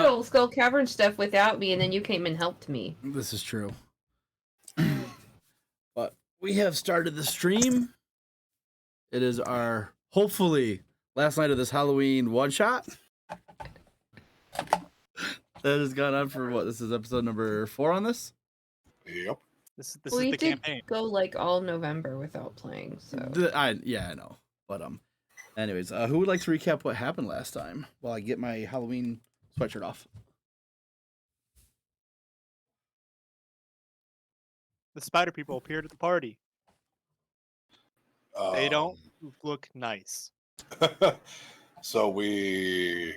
Turtle Skull Cavern stuff without me, and then you came and helped me. This is true. But we have started the stream. It is our, hopefully, last night of this Halloween one-shot. That has gone on for what? This is episode number 4 on this? Yep. This We is the did campaign. go like all November without playing, so. I know. But anyways, who would like to recap what happened last time while I get my Halloween sweatshirt off? The spider people appeared at the party. They don't look nice. So we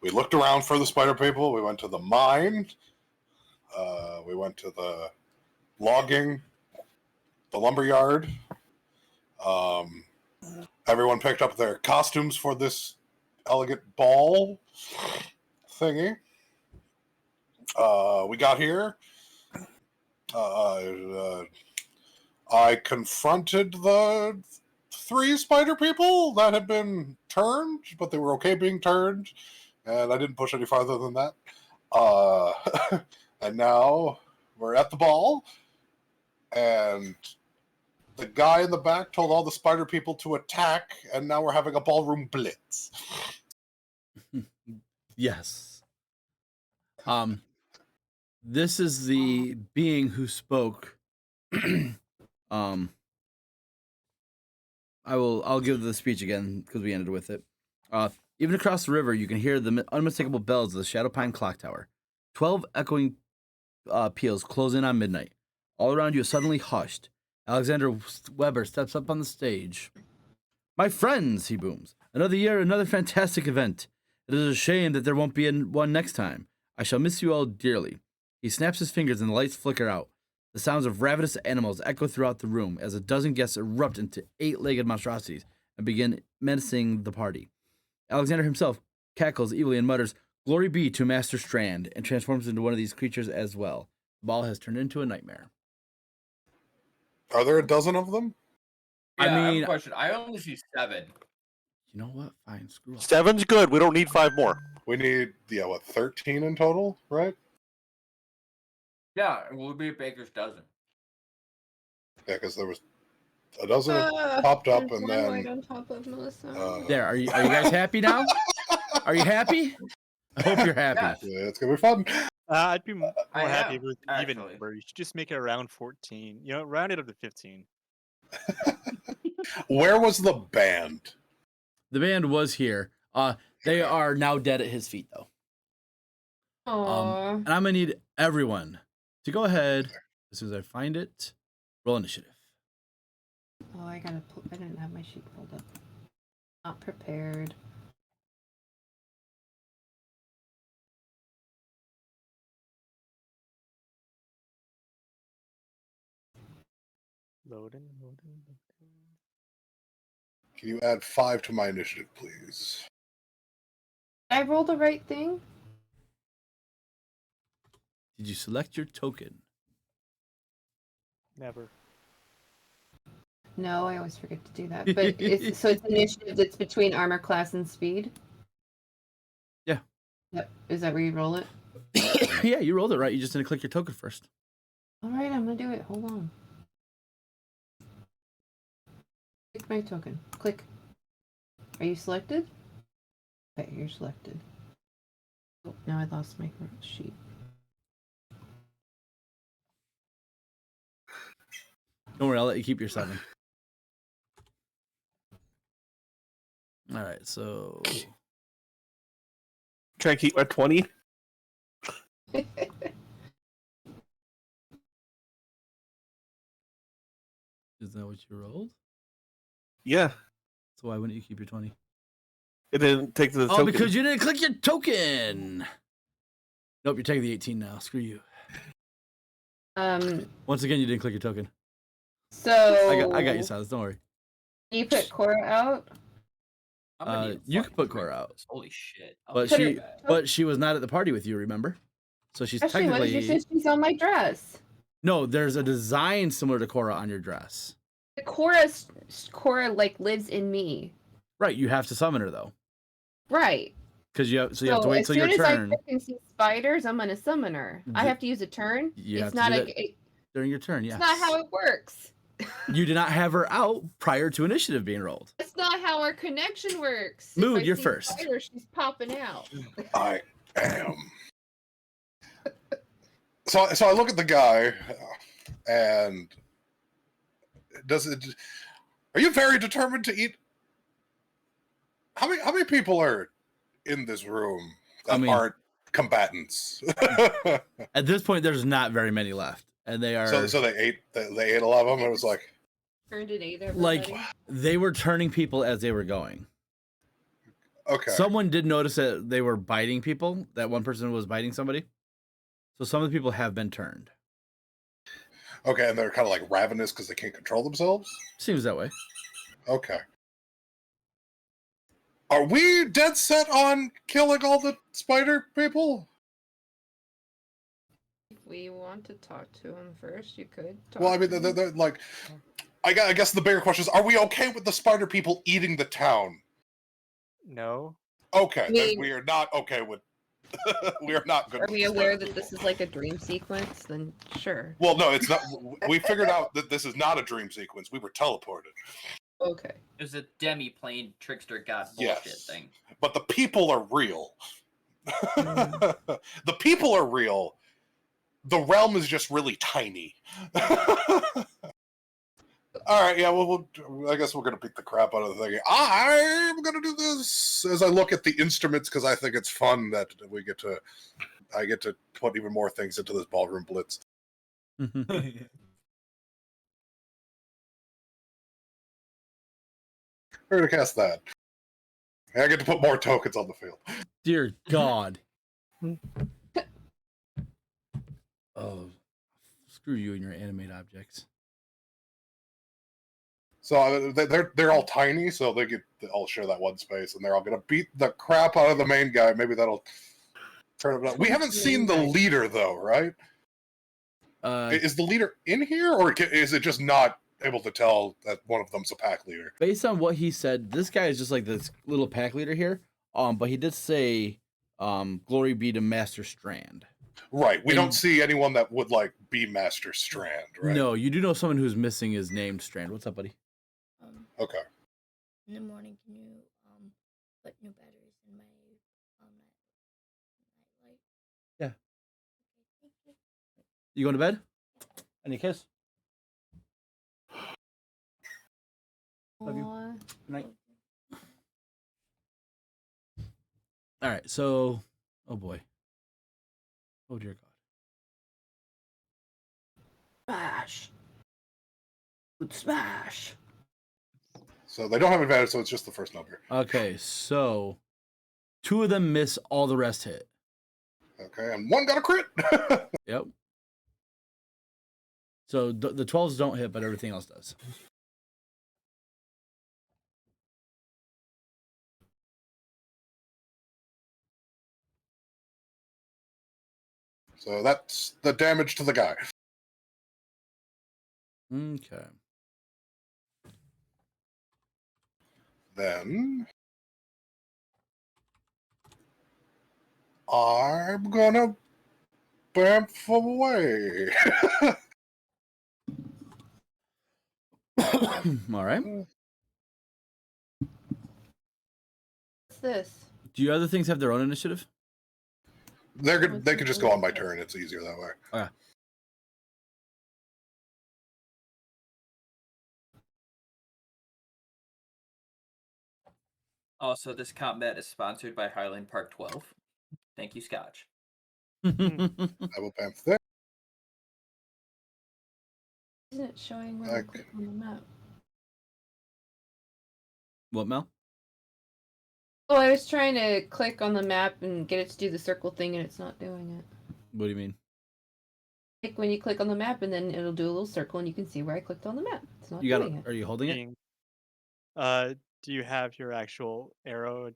looked around for the spider people. We went to the mine. We went to the logging, the lumberyard. Everyone picked up their costumes for this elegant ball thingy. We got here. I confronted the 3 spider people that had been turned, but they were okay being turned, and I didn't push any farther than that. And now we're at the ball, and the guy in the back told all the spider people to attack, and now we're having a ballroom blitz. Yes. This is the being who spoke. I'll give the speech again because we ended with it. Even across the river, you can hear the unmistakable bells of the Shadow Pine Clock Tower. 12 echoing peals close in on midnight. All around you is suddenly hushed. Alexander Weber steps up on the stage. My friends, he booms. Another year, another fantastic event. It is a shame that there won't be one next time. I shall miss you all dearly. He snaps his fingers and the lights flicker out. The sounds of ravenous animals echo throughout the room as a dozen guests erupt into 8-legged monstrosities and begin menacing the party. Alexander himself cackles evilly and mutters, "Glory be to Master Strand," and transforms into one of these creatures as well. The ball has turned into a nightmare. Are there a dozen of them? Yeah, I have mean, a question. I only see 7. You know what? Fine, screw off. 7's good. We don't need 5 more. We need, 13 in total, right? Yeah, it will be a baker's dozen. Yeah, because there was a dozen that popped up, there's and one then right on top of Melissa. There, are you guys happy now? Are you happy? I hope you're happy. yeah, it's gonna be fun. I'd be more I happy am, with even actually. number. You should just make it around 14. Round it up to 15. Where was the band? The band was here. They are now dead at his feet, though. Aww. And I'm gonna need everyone to go ahead as soon as I find it. Roll initiative. Oh, I didn't have my sheet pulled up. Not prepared. Loading. Can you add 5 to my initiative, please? Did I roll the right thing? Did you select your token? Never. No, I always forget to do that. But it's initiative that's between armor class and speed? Yeah. Yep. Is that where you roll it? Yeah, you rolled it right. You just didn't click your token first. Alright, I'm gonna do it. Hold on. Click my token. Click. Are you selected? Okay, you're selected. Oh, now I lost my sheet. Don't worry, I'll let you keep your 7. All right, so Try and keep my 20. is that what you rolled? Yeah. So why wouldn't you keep your 20? It didn't take the token. Because you didn't click your token. Nope, you're taking the 18 now. Screw you. Once again, you didn't click your token. So I got you, Silas. Don't worry. You put Cora out? You could put Cora out. Holy shit. But she was not at the party with you, remember? So she's Actually, what did you technically say? She's on my dress. No, there's a design similar to Cora on your dress. The Cora like lives in me. Right, you have to summon her though. Right. because you have to wait as till soon your as I turn. click and see spiders, I'm gonna summon her. I Ye- have to use a turn. You have It's to not do a. that during your turn. It's Yes. not how it works. You did not have her out prior to initiative being rolled. That's not how our connection works. Mood, if I you're see first. Spider, she's popping out. I am. So I look at the guy, and are you very determined to eat? How many people are in this room that aren't combatants? At this point, there's not very many left, and they are so they ate a lot of them. It was like Turned it 8. like they were turning people as they were going. okay. Someone did notice that they were biting people. That one person was biting somebody. So some of the people have been turned. Okay, and they're kind of like ravenous because they can't control themselves? Seems that way. Okay. Are we dead set on killing all the spider people? If we want to talk to him first, you could. Well, I mean, they're like... I guess the bigger question is, are we okay with the spider people eating the town? No. Okay, then mean- we are not okay with... we are not good Are with we the aware spider that people. this is like a dream sequence? Then sure. Well, no, it's not. We figured out that this is not a dream sequence. We were teleported. Okay. It was a demi-plane trickster god bullshit Yes. thing. But the people are real. Mm. The people are real. The realm is just really tiny. All right, yeah, well, I guess we're going to beat the crap out of the thing. I'm going to do this as I look at the instruments because I think it's fun that I get to put even more things into this ballroom blitz. We're going to cast that. And I get to put more tokens on the field. Dear God. Oh, screw you and your animate objects. So they're all tiny, so they all share that one space, and they're all going to beat the crap out of the main guy. Maybe that'll turn it up. We haven't seen the leader, though, right? Is the leader in here, or is it just not able to tell that one of them's a pack leader? Based on what he said, this guy is just like this little pack leader here. But he did say, "Glory be to Master Strand." Right. We And- don't see anyone that would like be Master Strand, right? No, you do know someone who's missing is named Strand. What's up, buddy? Okay. In the morning, can you put new batteries in my nightlight? Yeah. Okay, thank you. You going to bed? Any kiss? Love you. Aw. Good night. All right. So, oh boy. Oh dear God. Smash. Good smash. So they don't have advantage, so it's just the first number. Okay, so 2 of them miss, all the rest hit. Okay, and one got a crit. Yep. So the 12s don't hit, but everything else does. So that's the damage to the guy. Okay. Then I'm gonna bamf away. All right. What's this? Do your other things have their own initiative? They can just go on my turn. It's easier that way. Okay. Also, this combat is sponsored by Highland Park 12. Thank you, Scotch. I will bamf there. Isn't it showing where I Okay. click on the map? What, Mel? Oh, I was trying to click on the map and get it to do the circle thing, and it's not doing it. What do you mean? Like when you click on the map, and then it'll do a little circle, and you can see where I clicked on the map. It's not You got doing it? it. Are you holding it? Do you have your actual arrow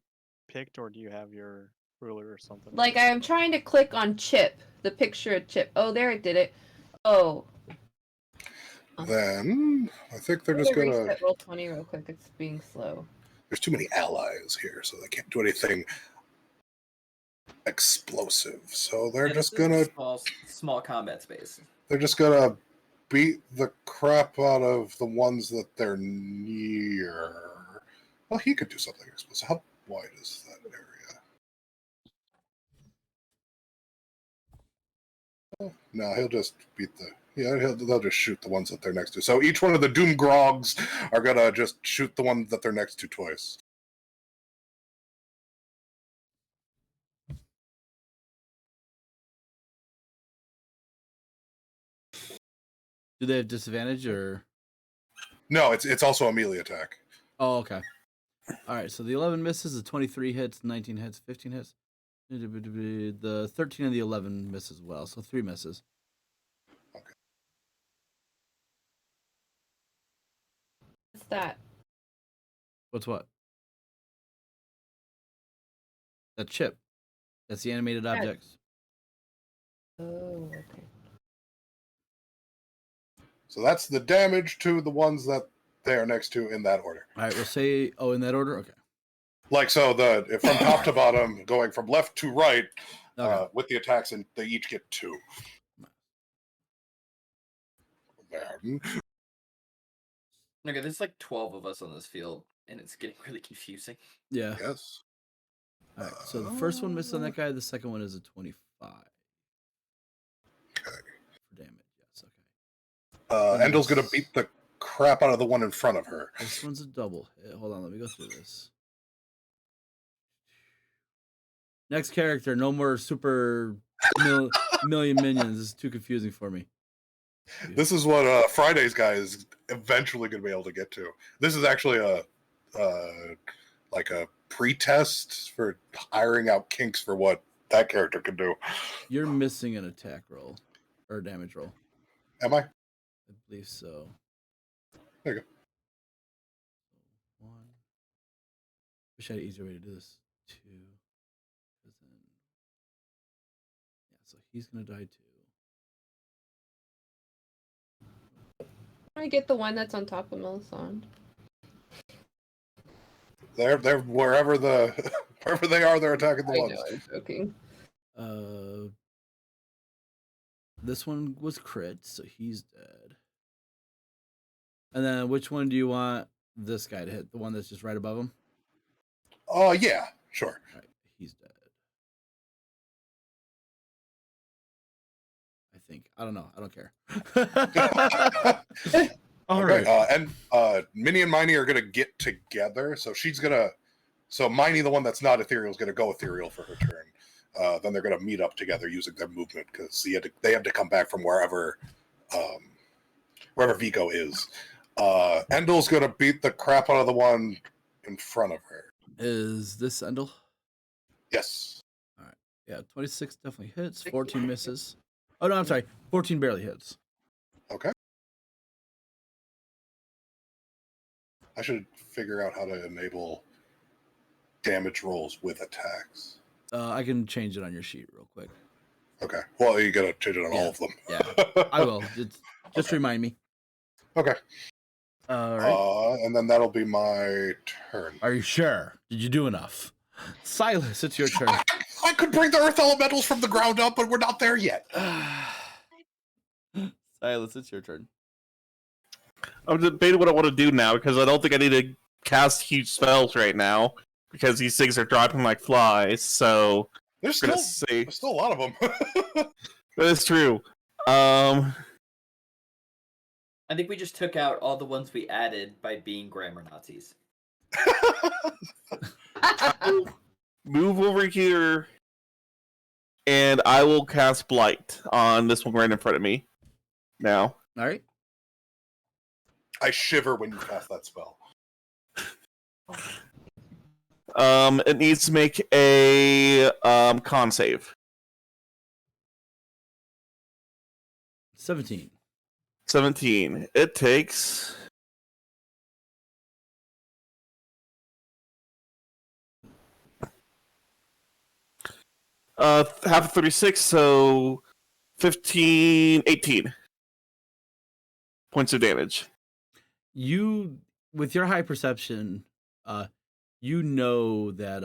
picked, or do you have your ruler or something? Like I am trying to click on Chip, the picture of Chip. Oh, there it did it. Oh. Then I think they're just I'm gonna gonna. reset roll 20 real quick. It's being slow. There's too many allies here, so they can't do anything explosive. So they're Yeah, just this is gonna small combat space. beat the crap out of the ones that they're near. Well, he could do something explosive. How wide is that area? No, he'll just beat the. Yeah, they'll just shoot the ones that they're next to. So each one of the Doom Grogs are gonna just shoot the one that they're next to twice. Do they have disadvantage or? No, it's also a melee attack. Oh, okay. All right. So the 11 misses, the 23 hits, 19 hits, 15 hits. The 13 and the 11 miss as well. So 3 misses. What's that? What's what? That chip. That's the animated objects. Oh, okay. So that's the damage to the ones that they are next to in that order. All right. We'll say. Oh, in that order. Okay. Like so, from top to bottom, going from left to right, Okay. with the attacks, and they each get 2. Okay, there's like 12 of us on this field, and it's getting really confusing. Yeah. Yes. All right. So the first one missed on that guy. The second one is a 25. Okay. For damage. Yes. Okay. Endel's gonna beat the crap out of the one in front of her. This one's a double hit. Hold on. Let me go through this. Next character. No more super million minions. This is too confusing for me. This is what Friday's guy is eventually going to be able to get to. This is actually a like a pre-test for ironing out kinks for what that character can do. You're missing an attack roll or a damage roll. Am I? I believe so. There you go. 1. Wish I had an easier way to do this. 2. Then... Yeah, so he's gonna die too. I get the one that's on top of Melisande. They're wherever wherever they are, they're attacking the I ones. know, I'm joking. This one was crit, so he's dead. And then which one do you want this guy to hit? The one that's just right above him? Oh yeah, sure. All right, he's dead. I think. I don't know. I don't care. All right. And Minnie and Miney are gonna get together. So Miney, the one that's not ethereal, is gonna go ethereal for her turn. Then they're gonna meet up together using their movement because they had to come back from wherever Vigo is. Endel's gonna beat the crap out of the one in front of her. Is this Endel? Yes. All right. Yeah, 26 definitely hits. 14 misses. Oh, no, I'm sorry. 14 barely hits. Okay. I should figure out how to enable damage rolls with attacks. I can change it on your sheet real quick. Okay. Well, you gotta change it on all of them. Yeah, I will. Just remind me. Okay. All right. And then that'll be my turn. Are you sure? Did you do enough? Silas, it's your turn. I could bring the earth elementals from the ground up, but we're not there yet. Silas, it's your turn. I'm debating what I want to do now because I don't think I need to cast huge spells right now because these things are dropping like flies. So There's I'm still gonna say a lot of them. that is true. I think we just took out all the ones we added by being grammar Nazis. Move over here, and I will cast Blight on this one right in front of me. Now, All right. I shiver when you cast that spell. it needs to make a con save. 17. 17. It takes. Half of 36, so 15, 18 points of damage. You, with your high perception, you know that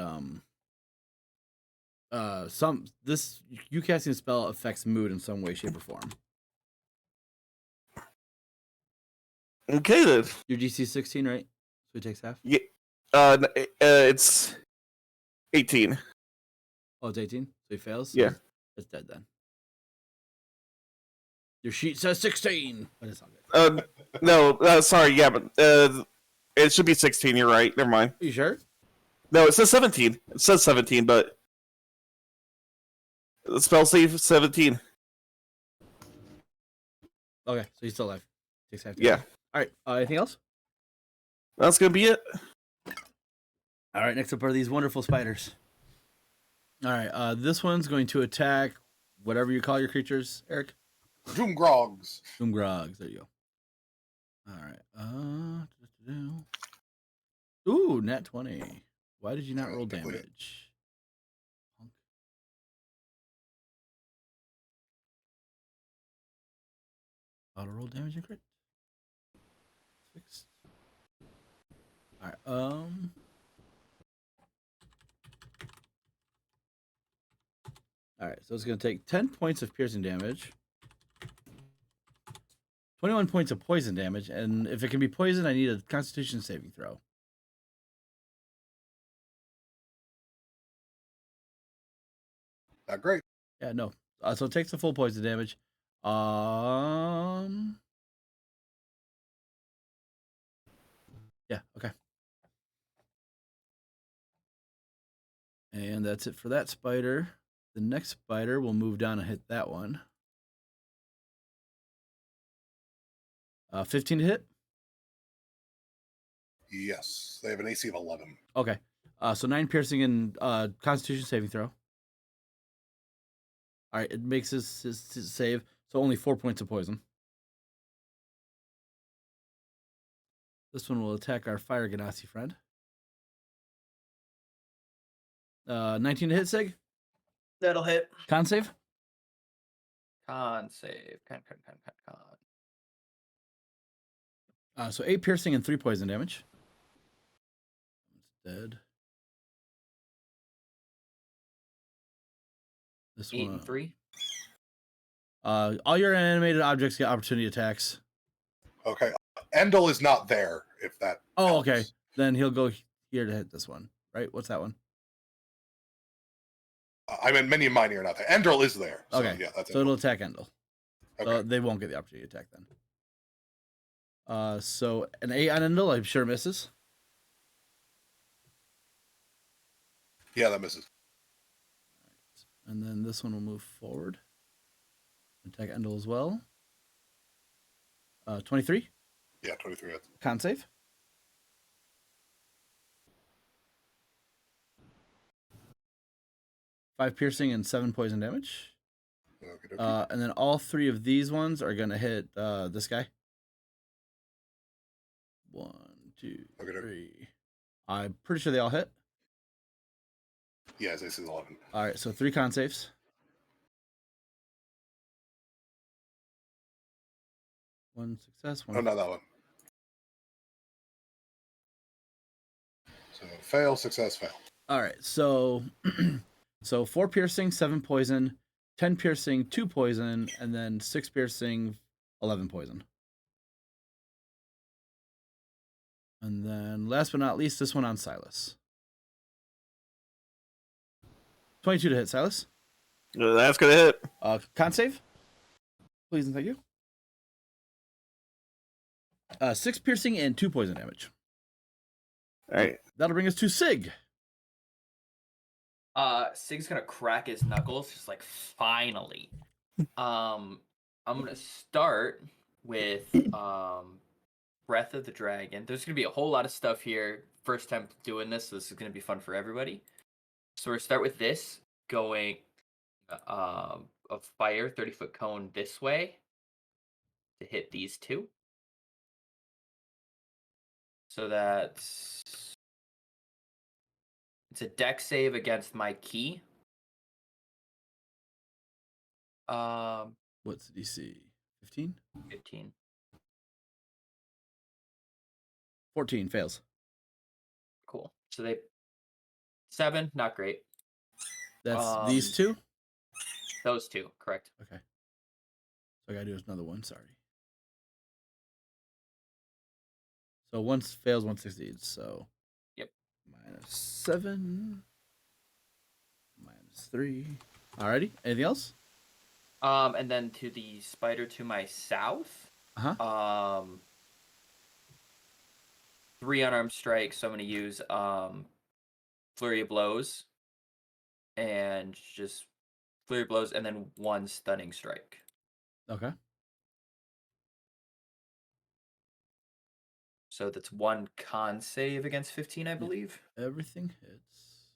you casting a spell affects mood in some way, shape, or form. Okay then. Your DC 16, right? So it takes half. Yeah. It's 18. Oh, it's 18. So he fails. Yeah. It's dead then. Your sheet says 16, but it's all good. No, sorry, yeah, but it should be 16. You're right. Never mind. Are you sure? No, it says 17. It says 17, but the spell save 17. Okay, so he's still alive. Takes half. Yeah, All right. Anything else? that's gonna be it. All right. Next up are these wonderful spiders. All right. This one's going to attack whatever you call your creatures, Eric. Doomgrogs. Doomgrogs. There you go. All right. Ooh, nat 20. Why did you not roll damage? Punk. Auto roll damage and crit. Fixed. All right. All right. So it's going to take 10 points of piercing damage, 21 points of poison damage, and if it can be poisoned, I need a Constitution saving throw. Not great. Yeah, no. So it takes the full poison damage. Yeah, okay. And that's it for that spider. The next spider will move down and hit that one. 15 to hit? Yes, they have an AC of 11. Okay. So 9 piercing and Constitution saving throw. All right, it makes his save, so only 4 points of poison. This one will attack our fire Ganassi friend. 19 to hit, Sig? That'll hit. Con save? Con save. Con. So 8 piercing and 3 poison damage. It's dead. This 8 one. and 3. All your animated objects get opportunity attacks. Okay. Endel is not there, if that Oh, helps. okay. Then he'll go here to hit this one. Right? What's that one? I mean, many of mine are not there. Endel is there. So, Okay. yeah, that's So it. it'll attack Endel. Okay. So they won't get the opportunity to attack then. So an 8 on Endel, I'm sure misses. Yeah, that misses. And then this one will move forward. Attack Endel as well. 23. Yeah, 23 hits. Con save. Five piercing and 7 poison damage. Okay. And then all 3 of these ones are gonna hit this guy. 1, 2, Okay. 3. I'm pretty sure they all hit. Yeah, this is 11. All right, so 3 con saves. 1 success. 1. Oh, not that one. So fail, success, fail. All right, so so 4 piercing, 7 poison, 10 piercing, 2 poison, and then 6 piercing, 11 poison. And then last but not least, this one on Silas. 22 to hit, Silas. That's gonna hit. Con save. Please and thank you. 6 piercing and 2 poison damage. All right. That'll bring us to Sig. Sig's gonna crack his knuckles, just like finally. I'm gonna start with Breath of the Dragon. There's gonna be a whole lot of stuff here. First time doing this, so this is gonna be fun for everybody. So we're start with this going a fire 30-foot cone this way to hit these 2. So it's a dex save against my key. What's the DC? 15? 15. 14 fails. Cool. So 7, not great. That's these two? Those two, correct. Okay. So I gotta do another one, sorry. So one fails, one succeeds. So Yep. -7, -3. Alrighty. Anything else? And then to the spider to my south. Uh-huh. 3 unarmed strikes, so I'm gonna use flurry of blows. And just flurry of blows and then 1 stunning strike. Okay. So that's 1 con save against 15, I believe. Everything hits.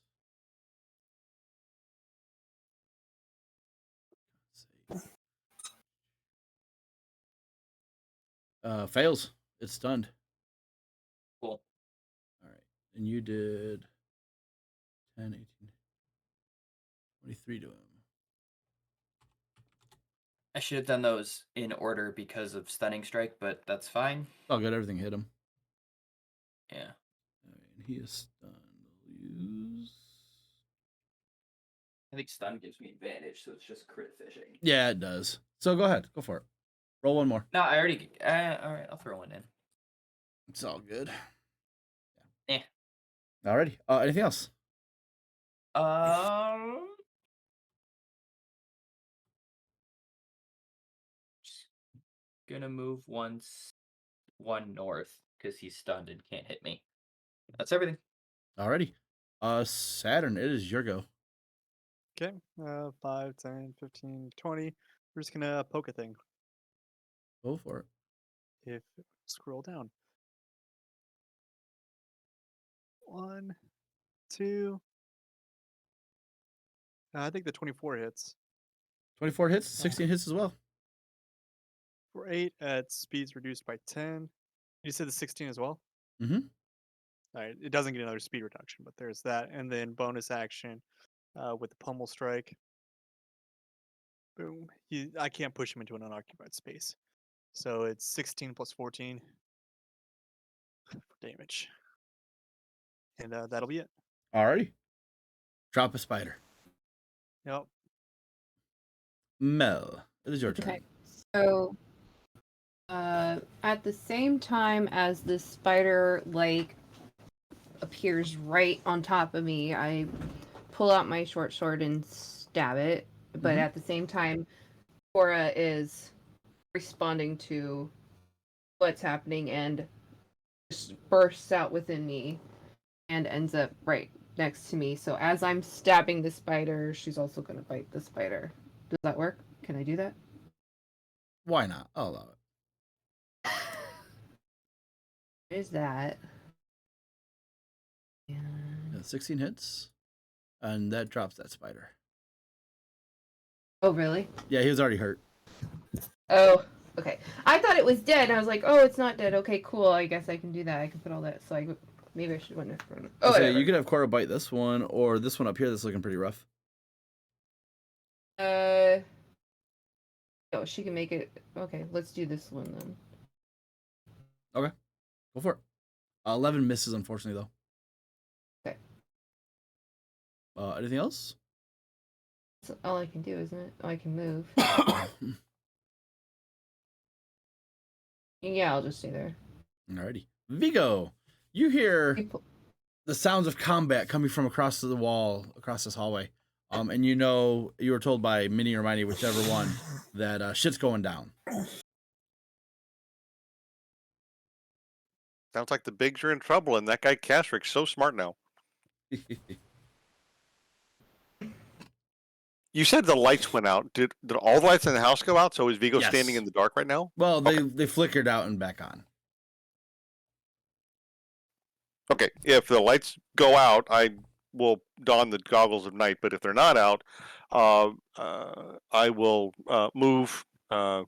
Fails. It's stunned. Cool. All right. And you did 10, 18, 23 to him. I should have done those in order because of stunning strike, but that's fine. Oh, good. Everything hit him. Yeah. All right, and he is stunned. Use. I think stun gives me advantage, so it's just crit fishing. Yeah, it does. So go ahead. Go for it. Roll one more. No, I already. All right, I'll throw 1 in. It's all good. Eh. Alrighty. Anything else? Just gonna move one north because he's stunned and can't hit me. That's everything. Alrighty. Saturn, it is your go. Okay. 5, 10, 15, 20. We're just gonna poke a thing. Go for it. If scroll down. 1, 2. I think the 24 hits. 24 hits, 16 hits as well. For 8, its speed's reduced by 10. You said the 16 as well? Mm-hmm. All right, it doesn't get another speed reduction, but there's that. And then bonus action with the pummel strike. Boom. I can't push him into an unoccupied space. So it's 16 plus 14 for damage. And that'll be it. Alrighty. Drop a spider. Yep. Mel, it is your turn. Okay. So, at the same time as the spider appears right on top of me, I pull out my short sword and stab it. But at the same time, Cora is responding to what's happening and just bursts out within me and ends up right next to me. So as I'm stabbing the spider, she's also going to bite the spider. Does that work? Can I do that? Why not? I'll allow it. What is that? Yeah, 16 hits. And that drops that spider. Oh, really? Yeah, he was already hurt. Oh, okay. I thought it was dead. I was like, oh, it's not dead. Okay, cool. I guess I can do that. I can put all that. So maybe I should win it. Oh, So whatever. you could have Cora bite this one or this one up here that's looking pretty rough. Oh, she can make it. Okay, let's do this one then. Okay. Go for it. 11 misses, unfortunately, though. Okay. Anything else? That's all I can do, isn't it? Oh, I can move. Yeah, I'll just stay there. Alrighty. Vigo, you hear the sounds of combat coming from across the wall, across this hallway. And you know, you were told by Minnie or Miney, whichever one, that shit's going down. Sounds like the bigs are in trouble, and that guy Castrick's so smart now. You said the lights went out. Did all the lights in the house go out? So is Vigo Yes. standing in the dark right now? Well, they flickered out and back on. Okay, if the lights go out, I will don the goggles of night. But if they're not out, I will move to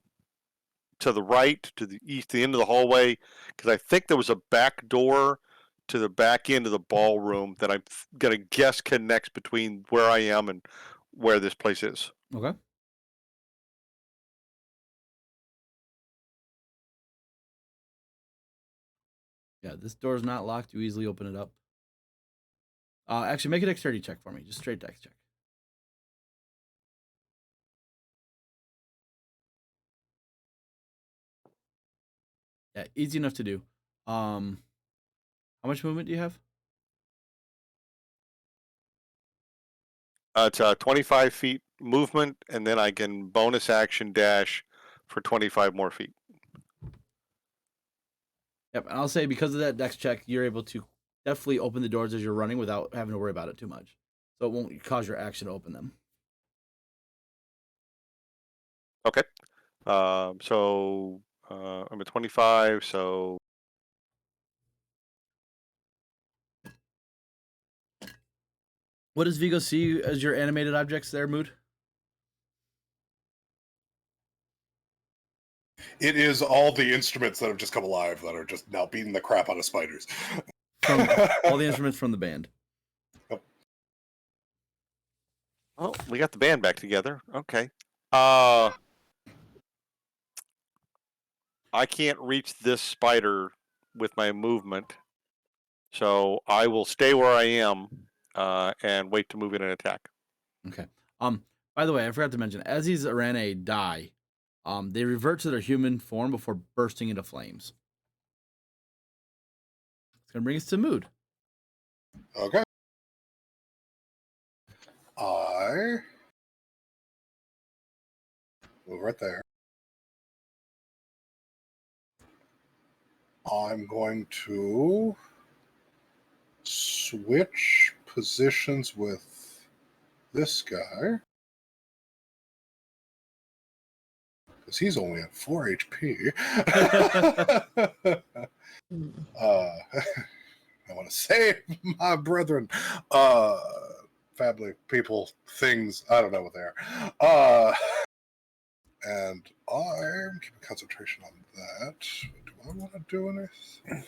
the right, to the east, the end of the hallway, because I think there was a back door to the back end of the ballroom that I'm gonna guess connects between where I am and where this place is. Okay. Yeah, this door's not locked. You easily open it up. Actually, make a dexterity check for me. Just straight dex check. Yeah, easy enough to do. How much movement do you have? It's 25 feet movement, and then I can bonus action dash for 25 more feet. Yep, and I'll say because of that dex check, you're able to definitely open the doors as you're running without having to worry about it too much. So it won't cause your action to open them. Okay. So I'm at 25, so What does Vigo see as your animated objects there, Mood? It is all the instruments that have just come alive that are just now beating the crap out of spiders. From all the instruments from the band. oh, we got the band back together. Okay. I can't reach this spider with my movement, so I will stay where I am and wait to move in and attack. Okay. By the way, I forgot to mention, as these Arane die, they revert to their human form before bursting into flames. It's gonna bring us to Mood. Okay. I move right there. I'm going to switch positions with this guy. Because he's only at 4 HP. I want to save my brethren. Family, people, things. I don't know what they are. And I'm keeping concentration on that. Do I want to do anything?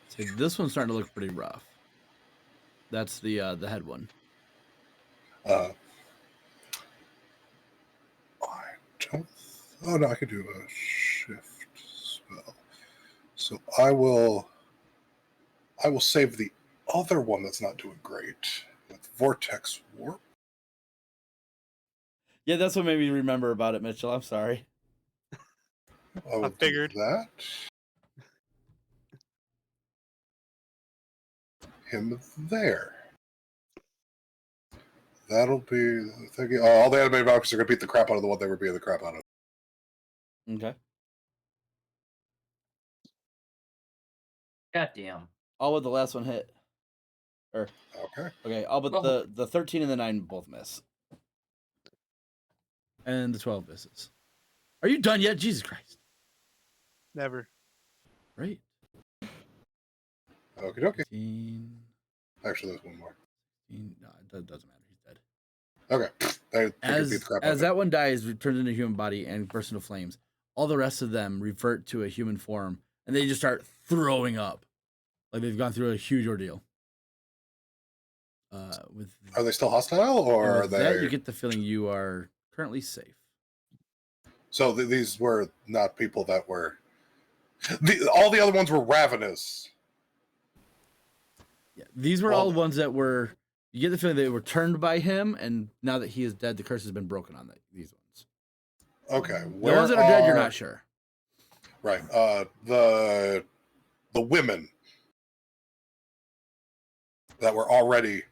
See, this one's starting to look pretty rough. That's the head one. I don't. Oh no, I could do a shift spell. So I will save the other one that's not doing great with Vortex Warp. Yeah, that's what made me remember about it, Mitchell. I'm sorry. I will figured. do that. Him there. That'll be the thing. All the animated objects are going to beat the crap out of the one they were beating the crap out of. Okay. Goddamn. All but the last one hit. Okay, all but Oh. the 13 and the 9 both miss. And the 12 misses. Are you done yet? Jesus Christ. Never. Right. Okie dokie. 15, Actually, there's one more. 15, no, it doesn't matter. He's dead. Okay. They beat the crap out As of that one dies, returns into a human body and bursts into flames, all the rest of them revert to a human form and they just start throwing up. Like they've gone through a huge ordeal. Are they still hostile, or are with they? that, you get the feeling you are currently safe. So these were not people that were. All the other ones were ravenous. Yeah, these were all ones that were. You get the feeling they were turned by him, and now that he is dead, the curse has been broken on these ones. Okay, The ones that are dead, you're not sure. Right. The women that were already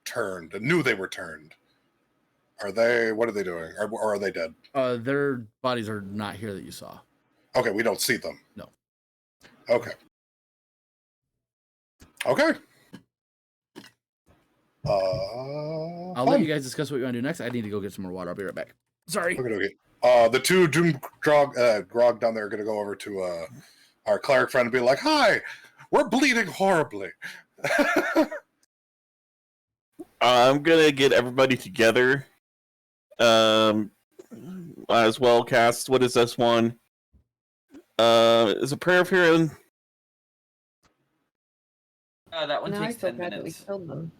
turned and knew they were turned. Are they? What are they doing? Or are they dead? Their bodies are not here that you saw. Okay, we don't see them. No. Okay. Okay. I'll let you guys discuss what you want to do next. I need to go get some more water. I'll be right back. Sorry. Okay. The two Doom Grog down there are going to go over to our cleric friend and be like, "Hi, we're bleeding horribly." I'm gonna get everybody together. As well cast. What is this one? Is a prayer of healing? That one No, I takes feel 10 bad that we minutes. killed them.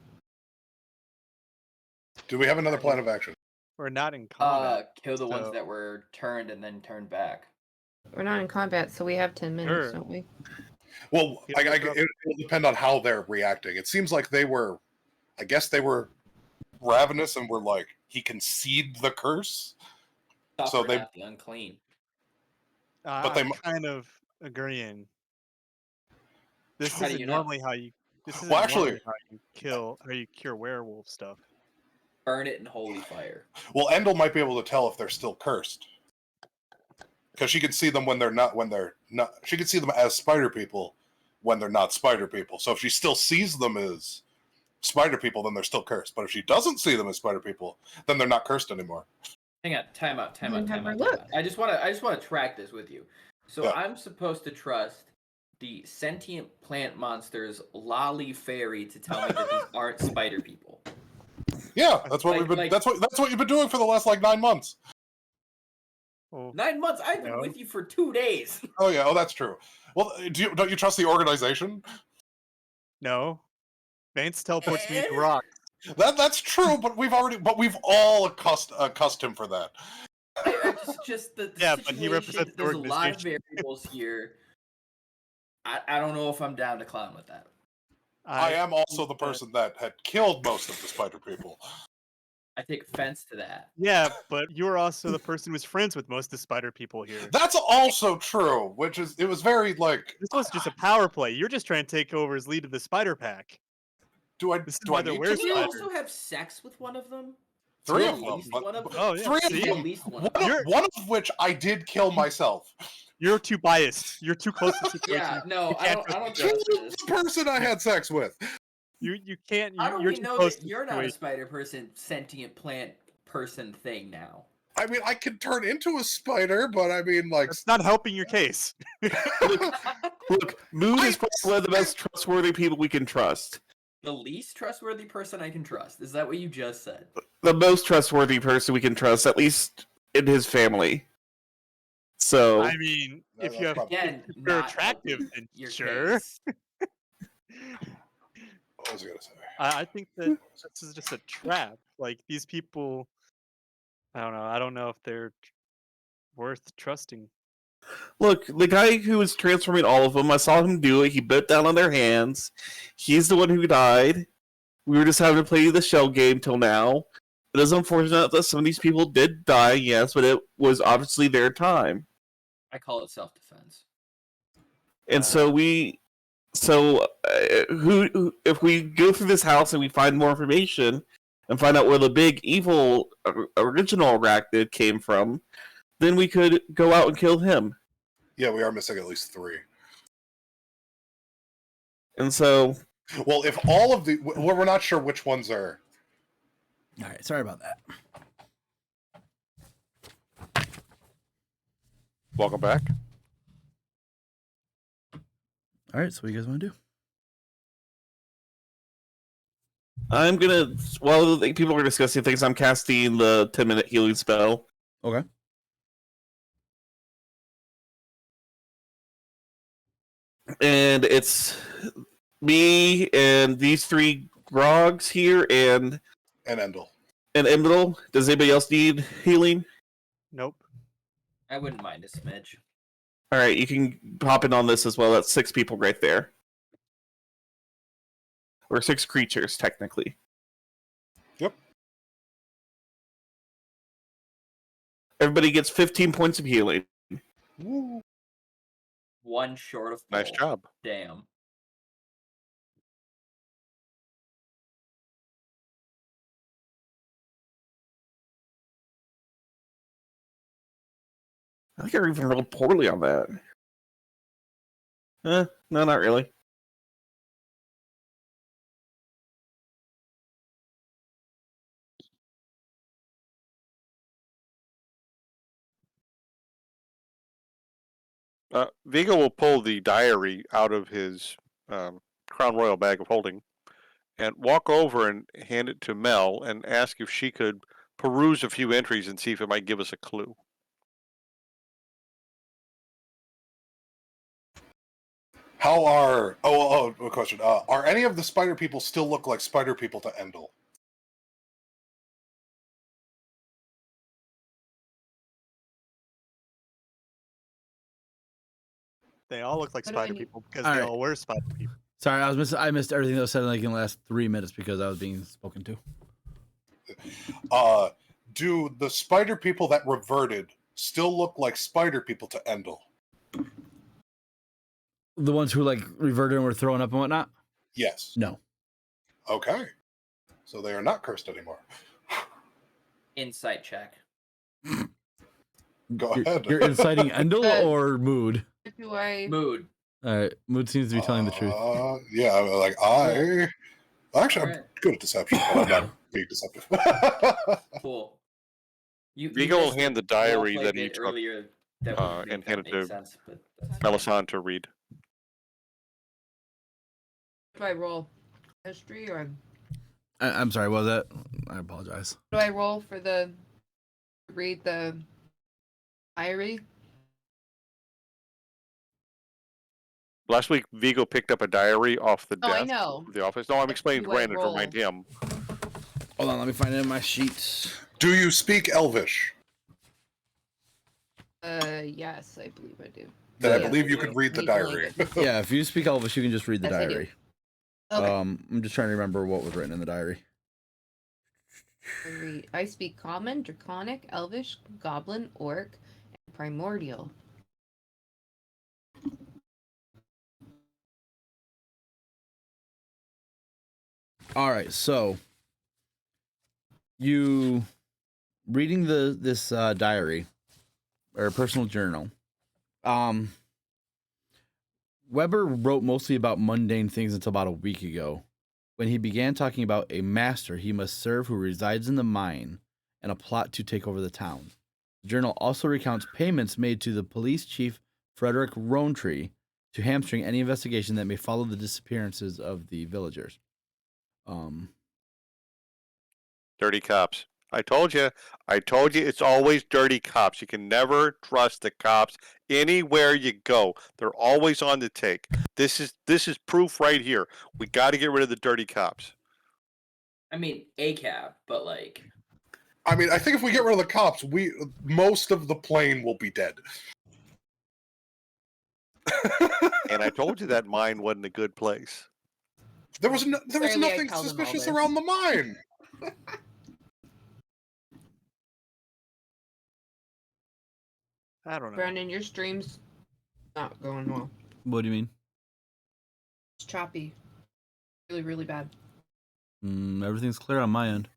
Do we have another plan of action? We're not in combat. Kill the ones so- that were turned and then turned back. We're not in combat, so we have 10 minutes, Sure. don't we? Well, Yeah, it will depend on how they're reacting. It seems like they were. I guess they were ravenous and were like, he conceded the curse. So Suffer they- not the unclean. But they I'm mu- kind of agreeing. This How do isn't you know? normally how you. This isn't Well, actually- normally how you cure werewolf stuff. Burn it in holy fire. Well, Endel might be able to tell if they're still cursed. Because she can see them when they're not. She can see them as spider people when they're not spider people. So if she still sees them as spider people, then they're still cursed. But if she doesn't see them as spider people, then they're not cursed anymore. Hang on, time out. Then have her look. I just want to track this with you. So Yeah. I'm supposed to trust the sentient plant monster's lolly fairy to tell me that these aren't spider people. Yeah, that's what Like- we've been. like- that's what you've been doing for the last 9 months. Well, 9 months. I've been No. with you for 2 days. Oh yeah. Oh, that's true. Well, don't you trust the organization? no. Vance teleports me Eh? to rock. That's true, but we've all cussed him for that. I just the Yeah, situation, but he represents the there's a lot of organization. variables here. I don't know if I'm down to clown with that. I am also the think that- person that had killed most of the spider people. I take offense to that. Yeah, but you were also the person who was friends with most of the spider people here. That's also true, it was very like. This was just a power play. You're just trying to take over as lead of the spider pack. Do I This is do why I they're need weird Can to? you spiders. also have sex with one of them? Three At of them, least but- one of them. Oh yeah, Three of see? At them. least one. One Of them. of, one of which I did kill myself. You're too biased. You're too close to the situation. Yeah, no, You I can't don't She trust was this. the person I had sex with. You can't. How do You're we too know close that to the you're not a situation. spider person, sentient plant person thing now? I mean, I can turn into a spider, but I mean, like, That's not helping your case. Look, Moon is probably one of the most trustworthy people we can trust. The least trustworthy person I can trust. Is that what you just said? The most trustworthy person we can trust, at least in his family. So, I mean, No, if that's you have, probably- Again, if you're not attractive, helping then your sure. case. what was I gonna say? I think that this is just a trap. Like these people, I don't know. I don't know if they're worth trusting. look, the guy who was transforming all of them, I saw him do it. He bit down on their hands. He's the one who died. We were just having to play the shell game till now. It is unfortunate that some of these people did die, yes, but it was obviously their time. I call it self-defense. And so if we go through this house and we find more information and find out where the big evil original arachnid came from, then we could go out and kill him. Yeah, we are missing at least 3. And so, Well, if all of the, we're not sure which ones are. All right, sorry about that. Welcome back. All right, so what do you guys want to do? I'm gonna, while the people are discussing things, I'm casting the 10-minute healing spell. Okay. And it's me and these 3 grogs here and Endel. Emil. Does anybody else need healing? Nope. I wouldn't mind a smidge. Alright, you can hop in on this as well. That's 6 people right there. Or 6 creatures, technically. Yep. Everybody gets 15 points of healing. Woo. One short of Nice full. job. Damn. I think I even rolled poorly on that. No, not really. Vigo will pull the diary out of his Crown Royal bag of holding and walk over and hand it to Mel and ask if she could peruse a few entries and see if it might give us a clue. How are? A question. Are any of the spider people still look like spider people to Endel? They all look like What do I spider need? people because All they right. all were spider people. Sorry, I missed everything that was said like in the last 3 minutes because I was being spoken to. Do the spider people that reverted still look like spider people to Endel? The ones who like reverted and were throwing up and whatnot? Yes. No. Okay. So they are not cursed anymore. Insight check. Go ahead. You're inciting Endel or Mood? Do I? Mood. All right, Mood seems to be telling the truth. Yeah, like actually, I'm good at deception, but I'm not being deceptive. Cool. Vigo will missed hand the role diary play that bit he took, earlier that would and make hand that it make to sense, but that's fine. Melisande to read. Do I roll history or I'm sorry, what was that? I apologize. do I roll for the read the diary? Last week, Vigo picked up a diary off the Oh, I desk know. of the office. No, I'm explaining to Do I Brandon to remind him. Hold on, let me find it in my sheets. Do you speak Elvish? Yes, I believe I do. Then I Yeah. believe you could read the Need to diary. Yeah, if you speak Elvish, you can just read the Yes, I do. diary. Okay. I'm just trying to remember what was written in the diary. I speak Common, Draconic, Elvish, Goblin, Orc, and Primordial. All right, so you reading this diary or personal journal. Weber wrote mostly about mundane things until about a week ago, when he began talking about a master he must serve who resides in the mine and a plot to take over the town. The journal also recounts payments made to the police chief Frederick Rowntree to hamstring any investigation that may follow the disappearances of the villagers. Dirty cops. I told you it's always dirty cops. You can never trust the cops anywhere you go. They're always on the take. This is proof right here. We got to get rid of the dirty cops. I mean, ACAB, but like, I mean, I think if we get rid of the cops, most of the plane will be dead. And I told you that mine wasn't a good place. There was Apparently I nothing tell them all suspicious this. around the mine. I don't know. Brandon, your stream's not going well. What do you mean? It's choppy. Really, really bad. Everything's clear on my end.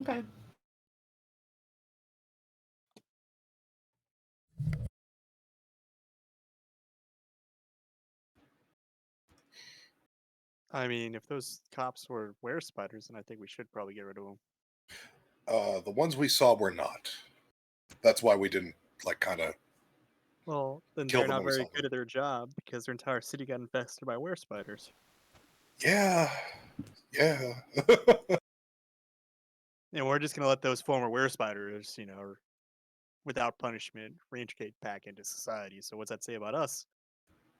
Okay. I mean, if those cops were were spiders, then I think we should probably get rid of them. The ones we saw were not. That's why we didn't kind of. Well, then Kill they're them not when we very saw good at their job because their entire city got infested by were spiders. Yeah. And we're just gonna let those former were spiders, without punishment, reintegrate back into society. So what's that say about us?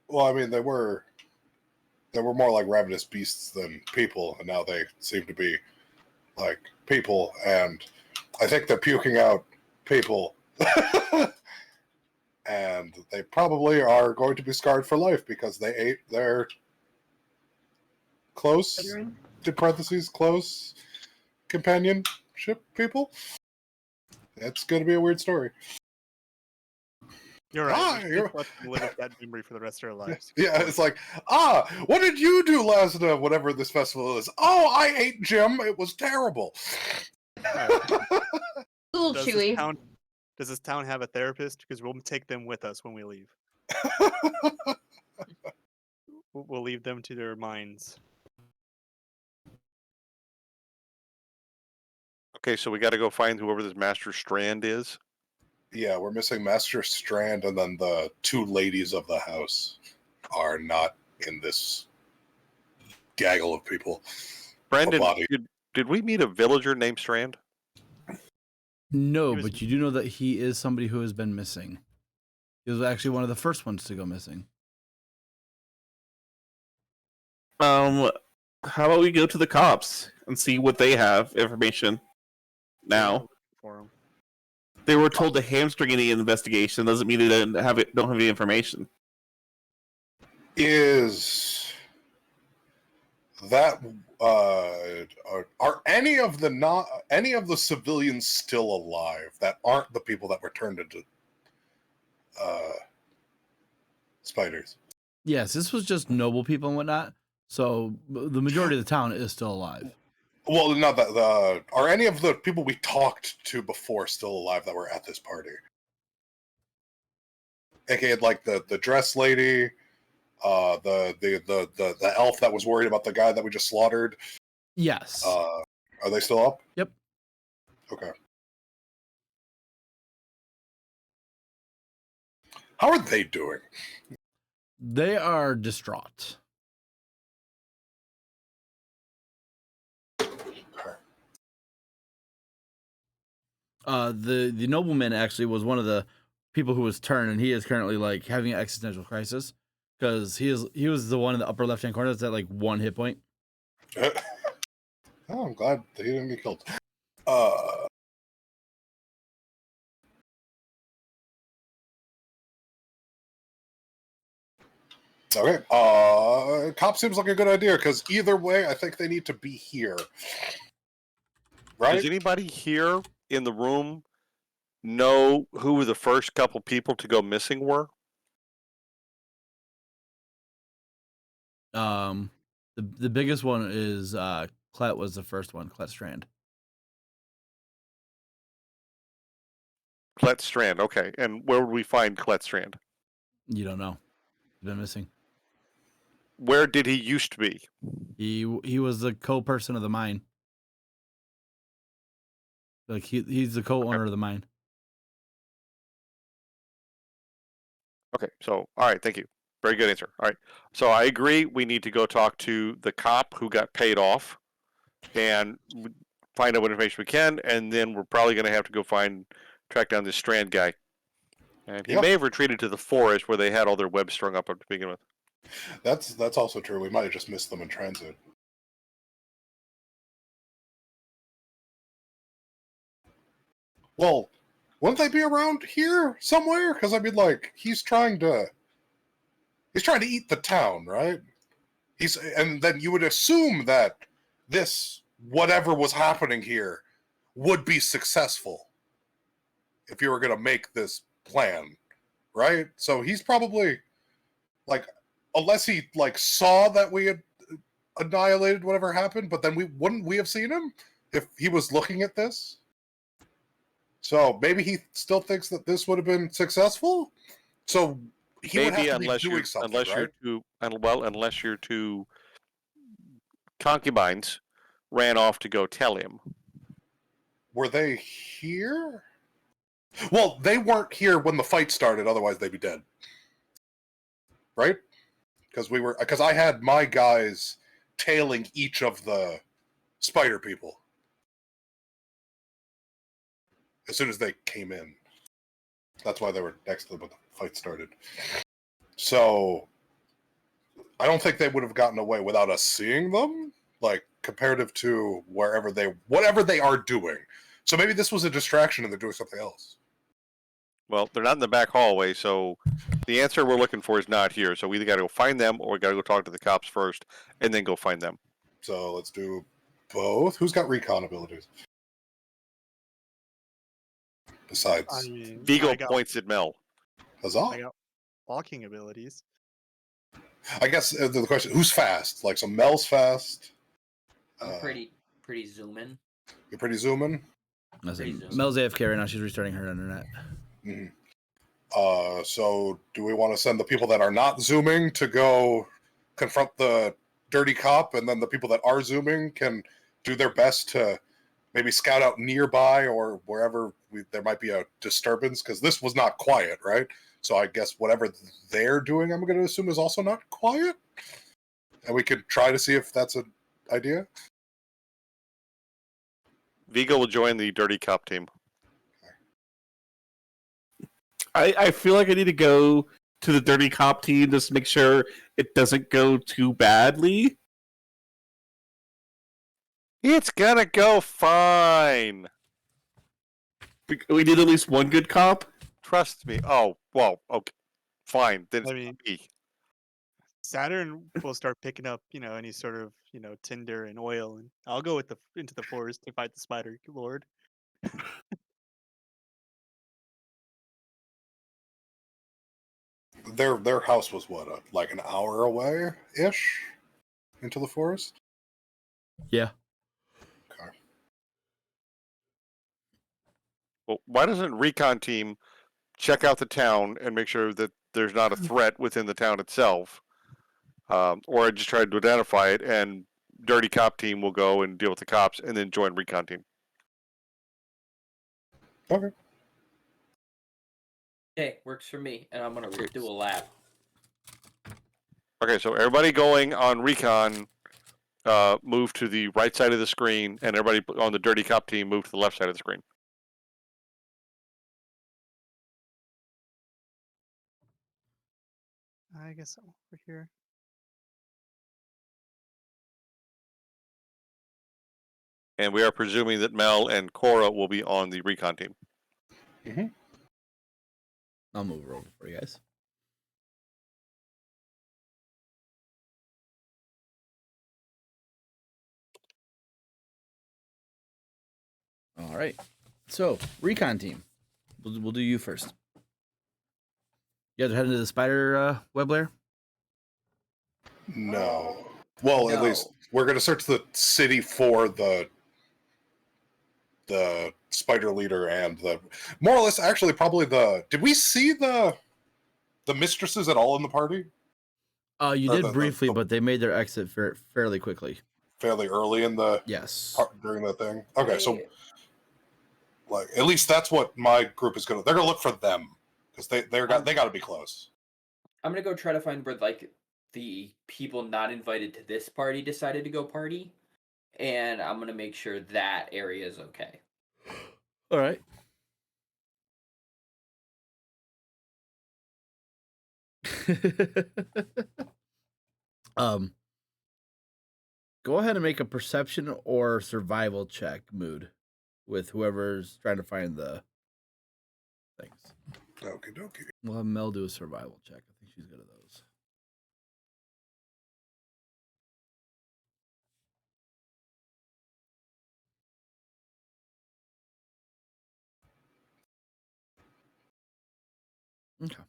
Well, I mean, they were more like ravenous beasts than people, and now they seem to be like people, and I think they're puking out people. And they probably are going to be scarred for life because they ate their close, to parentheses, close companionship people. It's going to be a weird story. You're right. We should you're- let them live with that memory for the rest of their lives. Yeah, it's like, what did you do last whatever this festival is? Oh, I ate Jim. It was terrible. A little Does chewy. Does this town have a therapist? Because we'll take them with us when we leave. We'll leave them to their minds. Okay, so we got to go find whoever this Master Strand is. Yeah, we're missing Master Strand, and then the two ladies of the house are not in this gaggle of people. Brandon, body. did we meet a villager named Strand? No, He was- but you do know that he is somebody who has been missing. He was actually one of the first ones to go missing. How about we go to the cops and see what they have information now? For 'em. they were told to hamstring any investigation doesn't mean they don't have any information. Is that are any of the civilians still alive that aren't the people that were turned into spiders? Yes, this was just noble people and whatnot. So the majority of the town is still alive. Well, not that. Are any of the people we talked to before still alive that were at this party? AKA, like the dress lady, the elf that was worried about the guy that we just slaughtered. Yes. Are they still up? Yep. Okay. How are they doing? They are distraught. The nobleman actually was one of the people who was turned, and he is currently like having an existential crisis because he was the one in the upper left hand corner that's at like 1 hit point. Oh, I'm glad that he didn't get killed. Okay. Cop seems like a good idea because either way, I think they need to be here. Right? Does anybody here in the room know who the first couple people to go missing were? The biggest one is Clet was the first one, Clet Strand. Clet Strand, okay. And where would we find Clet Strand? You don't know. He's been missing. Where did he used to be? He was the co-person of the mine. Like he's the co-owner of the mine. Okay, so all right, thank you. Very good answer. All right. So I agree we need to go talk to the cop who got paid off and find out what information we can, and then we're probably gonna have to go track down this Strand guy. And he may have retreated to the forest where they had all their webs strung up to begin with. That's also true. We might have just missed them in transit. Well, wouldn't they be around here somewhere? Because I mean, like, he's trying to eat the town, right? And then you would assume that this whatever was happening here would be successful if you were going to make this plan, right? So he's probably like, unless he like saw that we had annihilated whatever happened, but then wouldn't we have seen him if he was looking at this? So maybe he still thinks that this would have been successful. So he would have to be doing something, unless your two concubines ran off to go tell him. Were they here? Well, they weren't here when the fight started. Otherwise, they'd be dead, right? Because I had my guys tailing each of the spider people as soon as they came in. That's why they were next to them when the fight started. So I don't think they would have gotten away without us seeing them, like comparative to whatever they are doing. So maybe this was a distraction and they're doing something else. Well, they're not in the back hallway, so the answer we're looking for is not here. So we either got to go find them or we got to go talk to the cops first and then go find them. So let's do both. Who's got recon abilities? Besides, Vigo points at Mel. Huzzah. I got walking abilities. I guess the question: who's fast? Like, so Mel's fast. I'm pretty zooming. You're pretty zooming. Mel's AFK right now. She's restarting her internet. Mm-hmm. So do we want to send the people that are not zooming to go confront the dirty cop, and then the people that are zooming can do their best to maybe scout out nearby or wherever there might be a disturbance? Because this was not quiet, right? So I guess whatever they're doing, I'm going to assume is also not quiet. And we could try to see if that's an idea. Vigo will join the dirty cop team. I feel like I need to go to the dirty cop team just to make sure it doesn't go too badly. It's gonna go fine. We did at least one good cop. Trust me. Oh, well, okay. Fine. Then it's I mean, me. Saturn will start picking up, any sort of, tinder and oil, and I'll go into the forest to fight the Spider Lord. Their house was what, like an hour away ish into the forest. Yeah. Okay. Well, why doesn't recon team check out the town and make sure that there's not a threat within the town itself, or just try to identify it, and dirty cop team will go and deal with the cops, and then join recon team. Okay. Okay, works for me, and I'm gonna do a lap. Okay, so everybody going on recon, move to the right side of the screen, and everybody on the dirty cop team move to the left side of the screen. I guess over here. And we are presuming that Mel and Cora will be on the recon team. I'll move her over for you guys. All right. So, recon team. We'll do you first. You guys are heading to the spider web lair? No. Well, at No. least we're going to search the city for the spider leader and the more or less actually probably the. Did we see the mistresses at all in the party? You Or did the- briefly, the- but they made their exit fairly quickly. Fairly early in the Yes. during the thing. Okay, so Hey, like at least that's what my group is going to. They're going to look for them because they got to be close. I'm gonna go try to find where like the people not invited to this party decided to go party, and I'm gonna make sure that area is okay. All right. Go ahead and make a perception or survival check mood with whoever's trying to find the things. Okie dokie. We'll have Mel do a survival check. I think she's good at those. Okay.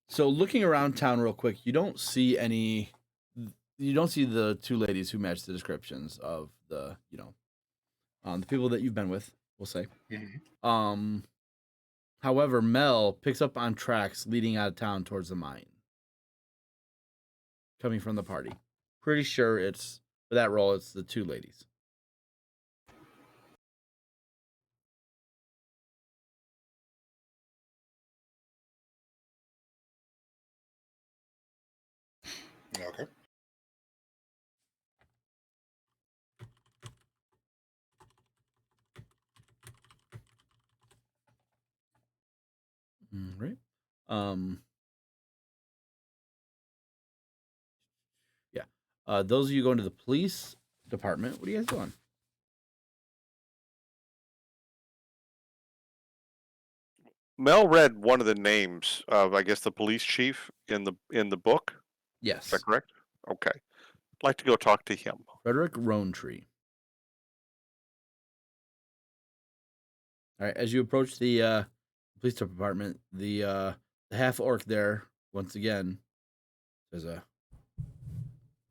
So looking around town real quick, you don't see the two ladies who match the descriptions of the the people that you've been with, we'll say. Mhm. However, Mel picks up on tracks leading out of town towards the mine, coming from the party. Pretty sure for that role, it's the two ladies. Okay. All right. Yeah. Those of you going to the police department, what are you guys doing? Mel read one of the names of, I guess, the police chief in the book. Yes. Is that correct? Okay. I'd like to go talk to him. Frederick Roantree. All right. As you approach the police department, the half orc there once again says,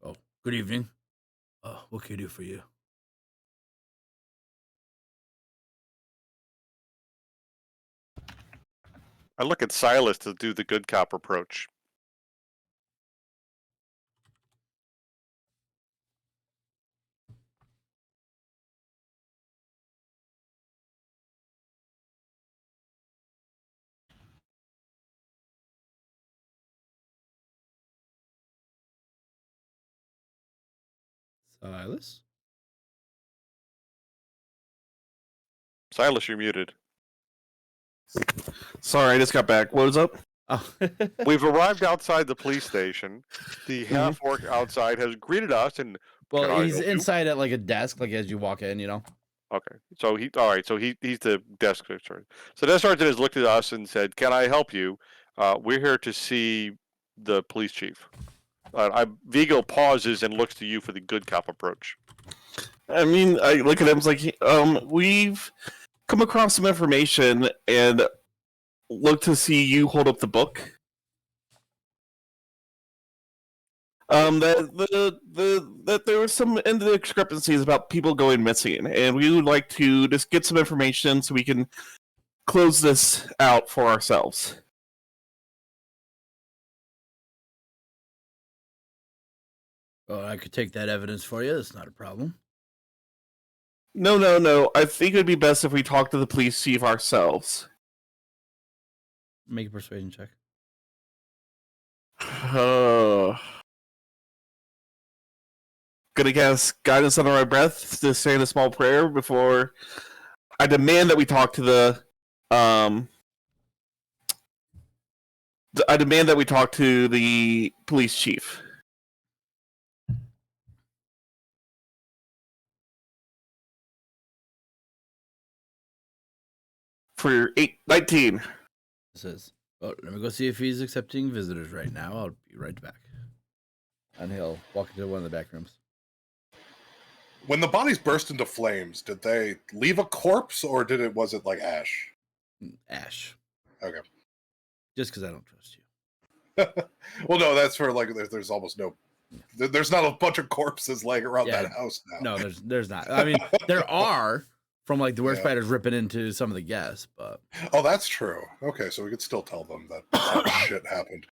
"Oh, good evening. What can I do for you?" I look at Silas to do the good cop approach. Silas. Silas, you're muted. Sorry, I just got back. What was up? Oh. We've arrived outside the police station. The half orc outside has greeted us, and Well, Can I he's help you? inside at like a desk, like as you walk in, Okay. So he's the desk sergeant. So desk sergeant has looked at us and said, "Can I help you? We're here to see the police chief." Vigo pauses and looks to you for the good cop approach. I mean, I look at him like, we've come across some information and look to see you hold up the book. That there were some discrepancies about people going missing, and we would like to just get some information so we can close this out for ourselves. Oh, I could take that evidence for you. That's not a problem. No. I think it would be best if we talk to the police chief ourselves. Make a persuasion check. Gonna guess guidance under my breath to say a small prayer before I demand that we talk to the police chief. For 19. It says, "Well, let me go see if he's accepting visitors right now. I'll be right back." And he'll walk into one of the back rooms. When the bodies burst into flames, did they leave a corpse, or was it like ash? Ash. Okay. Just because I don't trust you. Well, no, that's for like there's almost no. There's not a bunch of corpses laying around that house now. No, there's not. I mean, there are from like the were spiders ripping into some of the guests, but oh, that's true. Okay, so we could still tell them that shit happened.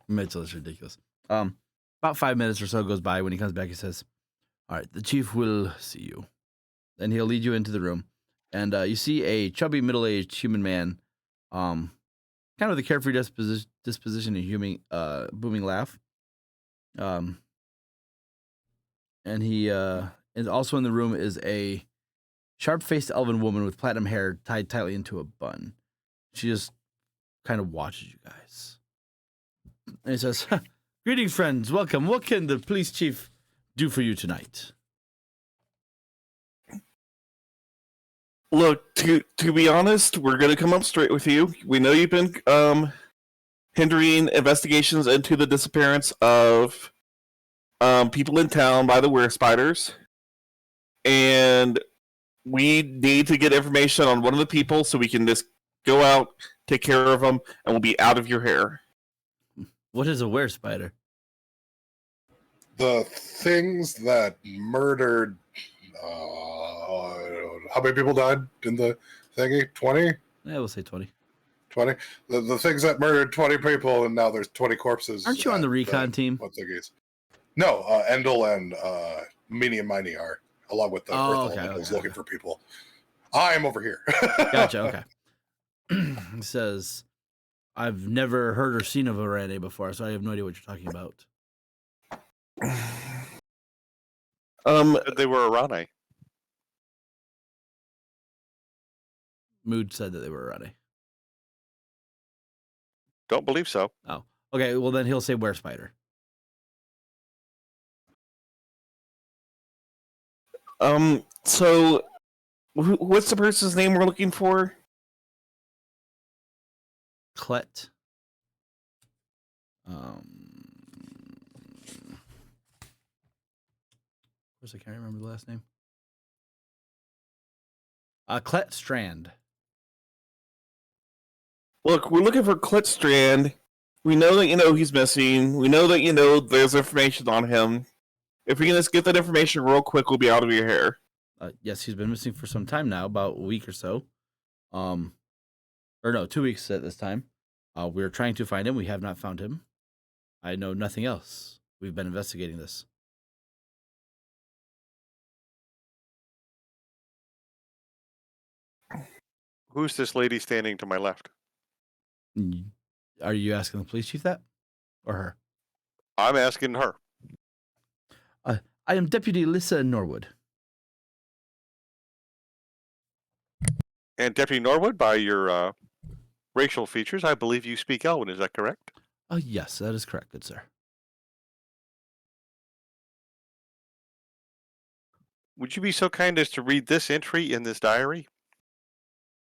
Mitchell is ridiculous. About 5 minutes or so goes by. When he comes back, he says, "All right, the chief will see you." Then he'll lead you into the room, and you see a chubby, middle-aged human man, kind of with a carefree disposition and booming laugh. And he is also in the room is a sharp-faced elven woman with platinum hair tied tightly into a bun. She just kind of watches you guys. And he says, "Greetings, friends. Welcome. What can the police chief do for you tonight?" Look, to be honest, we're gonna come up straight with you. We know you've been hindering investigations into the disappearance of people in town by the were spiders, and we need to get information on one of the people so we can just go out, take care of them, and we'll be out of your hair. What is a were spider? The things that murdered. How many people died in the thingy? 20? Yeah, we'll say 20. 20? The things that murdered 20 people, and now there's 20 corpses. Aren't you on the recon team? What thingies? No, Endel and Meanie and Miney are, along with the Earth Elementals looking for people. I'm over here. Gotcha, okay. He says, "I've never heard or seen of a Rane before, so I have no idea what you're talking about." They were Arane. Mood said that they were Rane. Don't believe so. Oh, okay. Well, then he'll say were spider. So, what's the person's name we're looking for? Clet. Of course, I can't remember the last name. Clet Strand. Look, we're looking for Clet Strand. We know that he's missing. We know that there's information on him. If we can just get that information real quick, we'll be out of your hair. Yes, he's been missing for some time now, about a week or so. Or no, 2 weeks at this time. We're trying to find him. We have not found him. I know nothing else. We've been investigating this. Who's this lady standing to my left? Are you asking the police chief that? Or her? I'm asking her. I am Deputy Lissa Norwood. And Deputy Norwood, by your racial features, I believe you speak Elven. Is that correct? Yes, that is correct, good sir. Would you be so kind as to read this entry in this diary?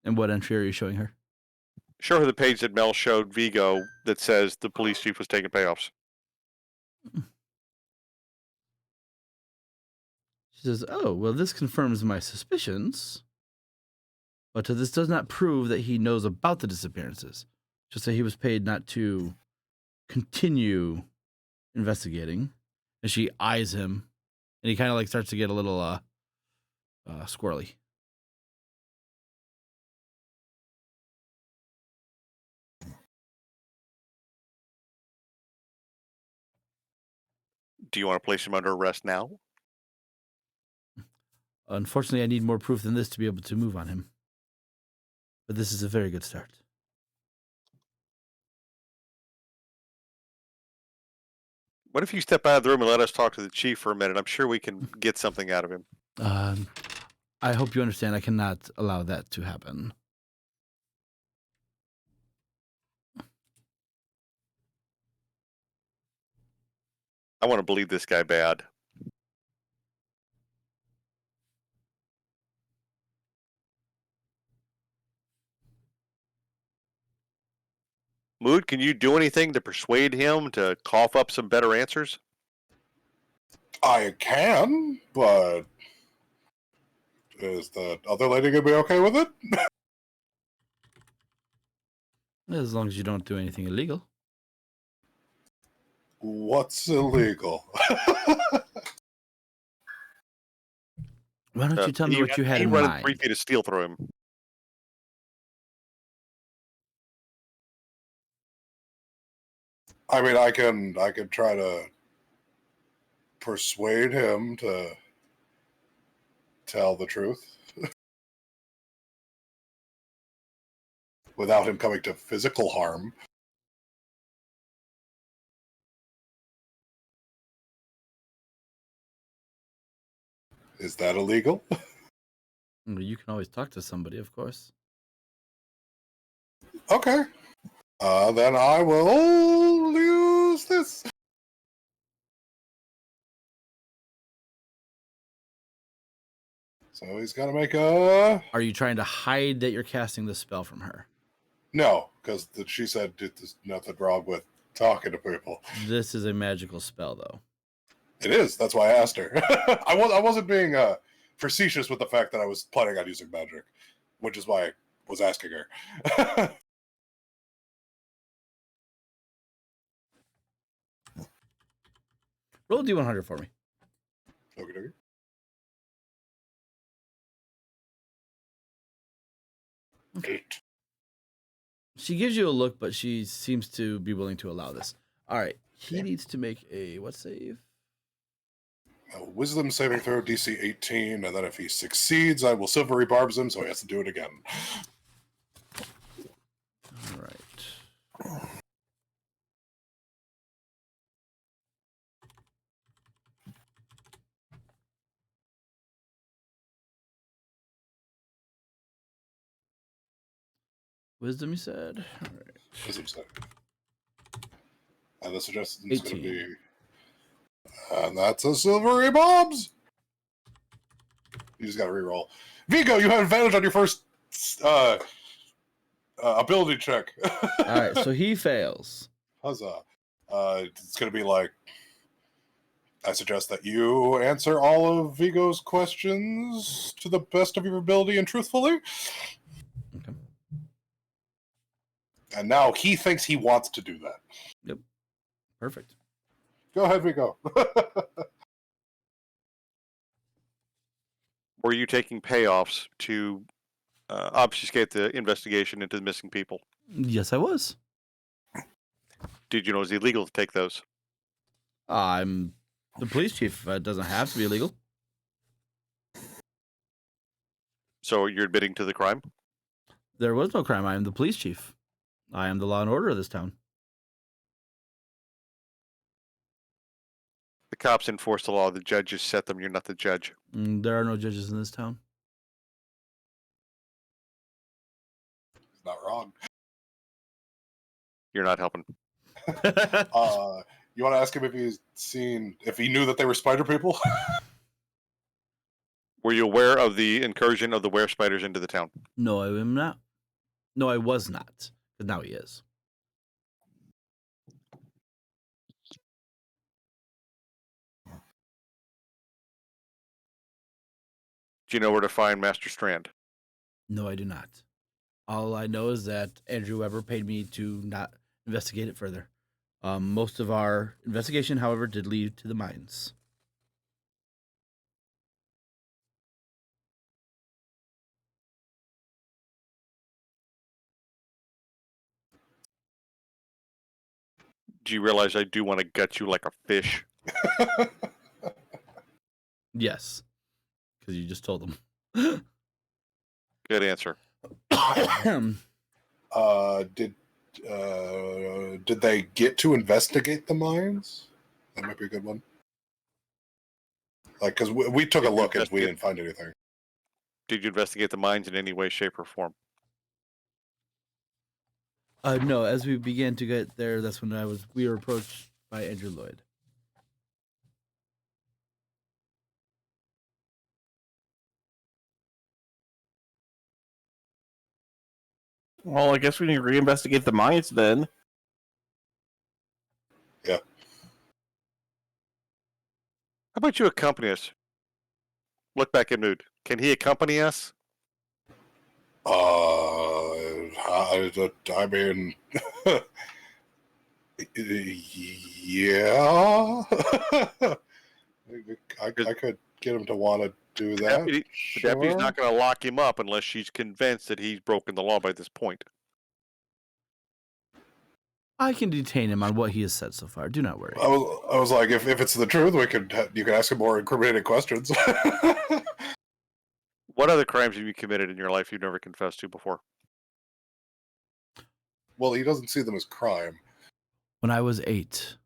And what entry are you showing her? Show her the page that Mel showed Vigo that says the police chief was taking payoffs. She says, "Oh, well, this confirms my suspicions, but this does not prove that he knows about the disappearances. Just that he was paid not to continue investigating." And she eyes him, and he kind of like starts to get a little squirrely. Do you want to place him under arrest now? Unfortunately, I need more proof than this to be able to move on him. But this is a very good start. What if you step out of the room and let us talk to the chief for a minute? I'm sure we can get something out of him. I hope you understand I cannot allow that to happen. I want to believe this guy bad. Mood, can you do anything to persuade him to cough up some better answers? I can, but is the other lady gonna be okay with it? As long as you don't do anything illegal. What's illegal? Why don't you tell me what you had He in running mind? 3 feet of steel through him. I mean, I can try to persuade him to tell the truth without him coming to physical harm. Is that illegal? You can always talk to somebody, of course. Okay. Then I will use this. So he's got to make a... Are you trying to hide that you're casting the spell from her? No, because she said there's nothing wrong with talking to people. This is a magical spell, though. It is. That's why I asked her. I wasn't being facetious with the fact that I was planning on using magic, which is why I was asking her. Roll a D100 for me. Okay. 8. She gives you a look, but she seems to be willing to allow this. All right. He needs to make a what save? Wisdom saving throw, DC 18, and then if he succeeds, I will silvery barbs him, so he has to do it again. All right. Wisdom, you said? All right. Wisdom saving. And the suggestion is going to be... And that's a silvery bobs! You just got to reroll. Vigo, you have advantage on your first ability check. All right, so he fails. Huzzah. It's going to be like, I suggest that you answer all of Vigo's questions to the best of your ability and truthfully. Okay. And now he thinks he wants to do that. Yep. Perfect. Go ahead, Vigo. Were you taking payoffs to obfuscate the investigation into the missing people? Yes, I was. Did you know it was illegal to take those? I'm the police chief. It doesn't have to be illegal. So you're admitting to the crime? There was no crime. I am the police chief. I am the law and order of this town. The cops enforce the law. The judges set them. You're not the judge. There are no judges in this town. He's not wrong. You're not helping. You want to ask him if he knew that they were spider people? Were you aware of the incursion of the were spiders into the town? No, I am not. No, I was not. But now he is. Do you know where to find Master Strand? No, I do not. All I know is that Andrew Weber paid me to not investigate it further. Most of our investigation, however, did lead to the mines. Do you realize I do want to gut you like a fish? Yes, because you just told them. Good answer. Did they get to investigate the mines? That might be a good one. Like, because we took a look and we didn't find anything. Did you investigate the mines in any way, shape, or form? No, as we began to get there, that's when we were approached by Andrew Lloyd. Well, I guess we need to reinvestigate the mines then. Yeah. How about you accompany us? Look back in mood. Can he accompany us? I mean, yeah. I could get him to want to do that. The deputy's not going to lock him up unless she's convinced that he's broken the law by this point. I can detain him on what he has said so far. Do not worry. I was like, if it's the truth, you can ask him more incriminating questions. What other crimes have you committed in your life you've never confessed to before? Well, he doesn't see them as crime. When I was 8,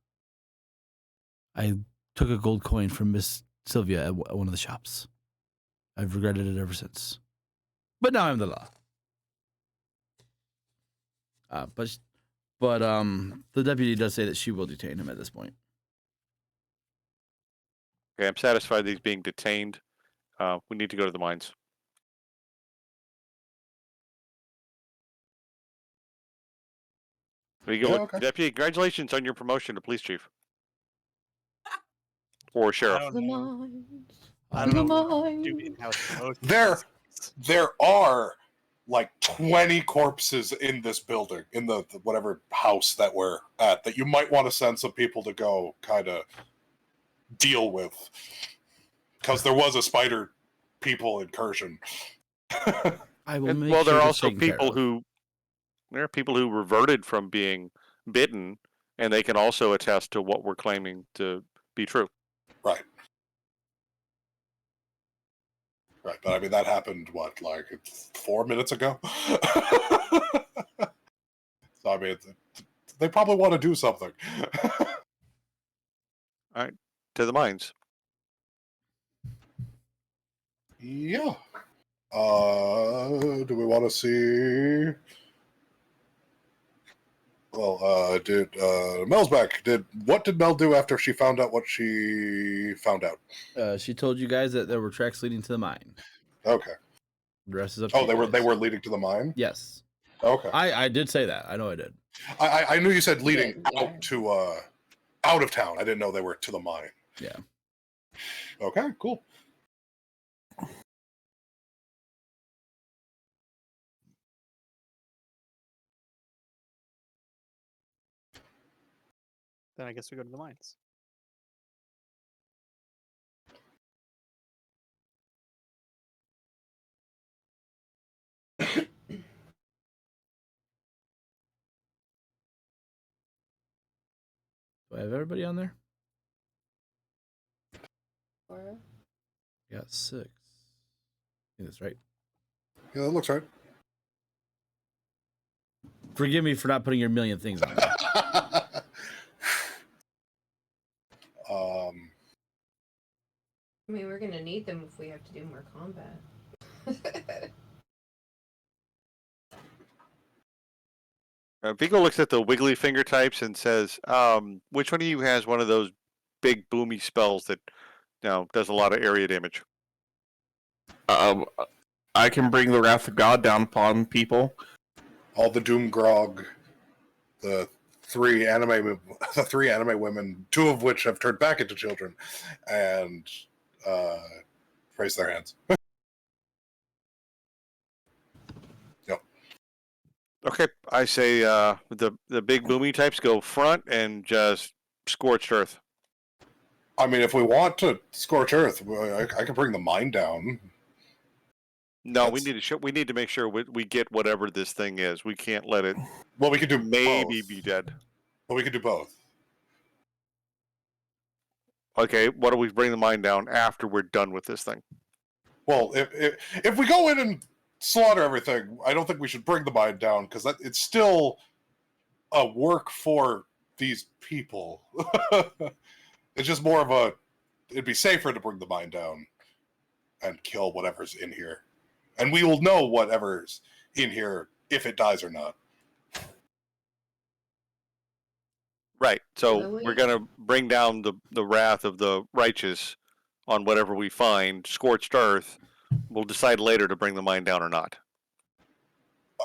I took a gold coin from Miss Sylvia at one of the shops. I've regretted it ever since. But now I'm the law. But the deputy does say that she will detain him at this point. Okay, I'm satisfied that he's being detained. We need to go to the mines. There you go. Yeah, okay. Deputy, congratulations on your promotion to police chief. Or sheriff. I don't know. I I don't know. what to do in-house promotion. There are like 20 corpses in this building, in the whatever house that we're at, that you might want to send some people to go kind of deal with. Because there was a spider people incursion. I will make Well, there sure are it's also taken care people of. there are people who reverted from being bitten, and they can also attest to what we're claiming to be true. Right. Right, but I mean, that happened, 4 minutes ago? So, I mean, they probably want to do something. All right, to the mines. Yeah. Do we want to see... Well, Mel's back. What did Mel do after she found out what she found out? She told you guys that there were tracks leading to the mine. Okay. The rest is up to you they guys. were leading to the mine? Yes. Okay. I did say that. I know I did. I knew you said leading Yeah. out to out of town. I didn't know they were to the mine. Yeah. Okay, cool. Then I guess we go to the mines. Do I have everybody on there? Or- I got 6. I think that's right. Yeah, that looks right. Forgive me for not putting your million things on there. I mean, we're gonna need them if we have to do more combat. Vigo looks at the wiggly finger types and says, which one of you has one of those big boomy spells that does a lot of area damage? I can bring the wrath of God down upon people. All the Doom Grog, the three anime women, two of which have turned back into children, and raise their hands. Yep. Okay, I say the big boomy types go front and just scorched earth. I mean, if we want to scorch earth, I can bring the mine down. No, That's- we need to make sure we get whatever this thing is. We can't let it Well, we could do maybe both, be dead. but we could do both. Okay, what do we bring the mine down after we're done with this thing? Well, if we go in and slaughter everything, I don't think we should bring the mine down because it's still a work for these people. It's just more of it'd be safer to bring the mine down and kill whatever's in here. And we will know whatever's in here if it dies or not. Right. So Will we? we're gonna bring down the wrath of the righteous on whatever we find, scorched earth. We'll decide later to bring the mine down or not.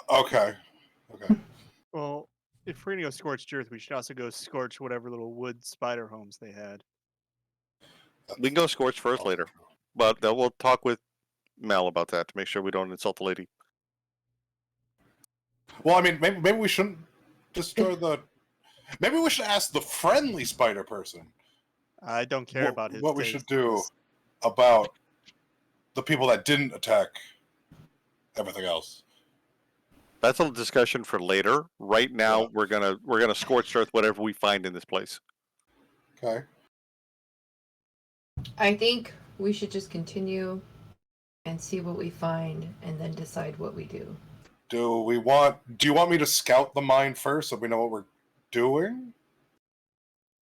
Okay. Well, if we're gonna go scorched earth, we should also go scorch whatever little wood spider homes they had. We can go scorched first later, but then we'll talk with Mel about that to make sure we don't insult the lady. Well, I mean, maybe we shouldn't destroy the... Maybe we should ask the friendly spider person I don't care about his. what we taste. should do about the people that didn't attack everything else. That's a discussion for later. Right now, we're gonna scorched earth whatever we find in this place. Okay. I think we should just continue and see what we find and then decide what we do. Do you want me to scout the mine first so we know what we're doing?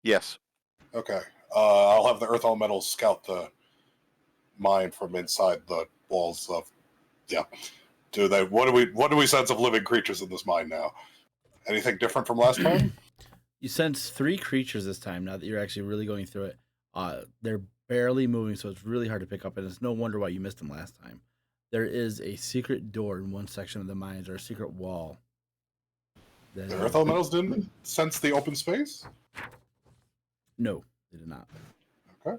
Yes. Okay. I'll have the earth elementals scout the mine from inside the walls of... Yeah. What do we sense of living creatures in this mine now? Anything different from last time? You sense 3 creatures this time. Now that you're actually really going through it, they're barely moving, so it's really hard to pick up. And it's no wonder why you missed them last time. There is a secret door in one section of the mines, or a secret wall. The earth elementals didn't sense the open space? No, they did not. Okay.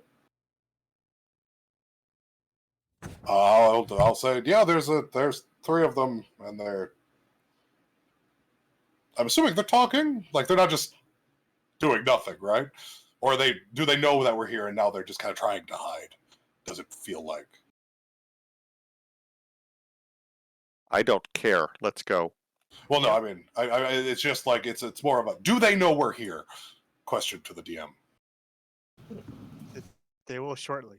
I'll say, yeah, there's 3 of them, and they're... I'm assuming they're talking? Like, they're not just doing nothing, right? Or do they know that we're here and now they're just kind of trying to hide? Does it feel like? I don't care. Let's go. Well, no, I mean, I it's just like, it's more of a, do they know we're here? Question to the DM. They will shortly.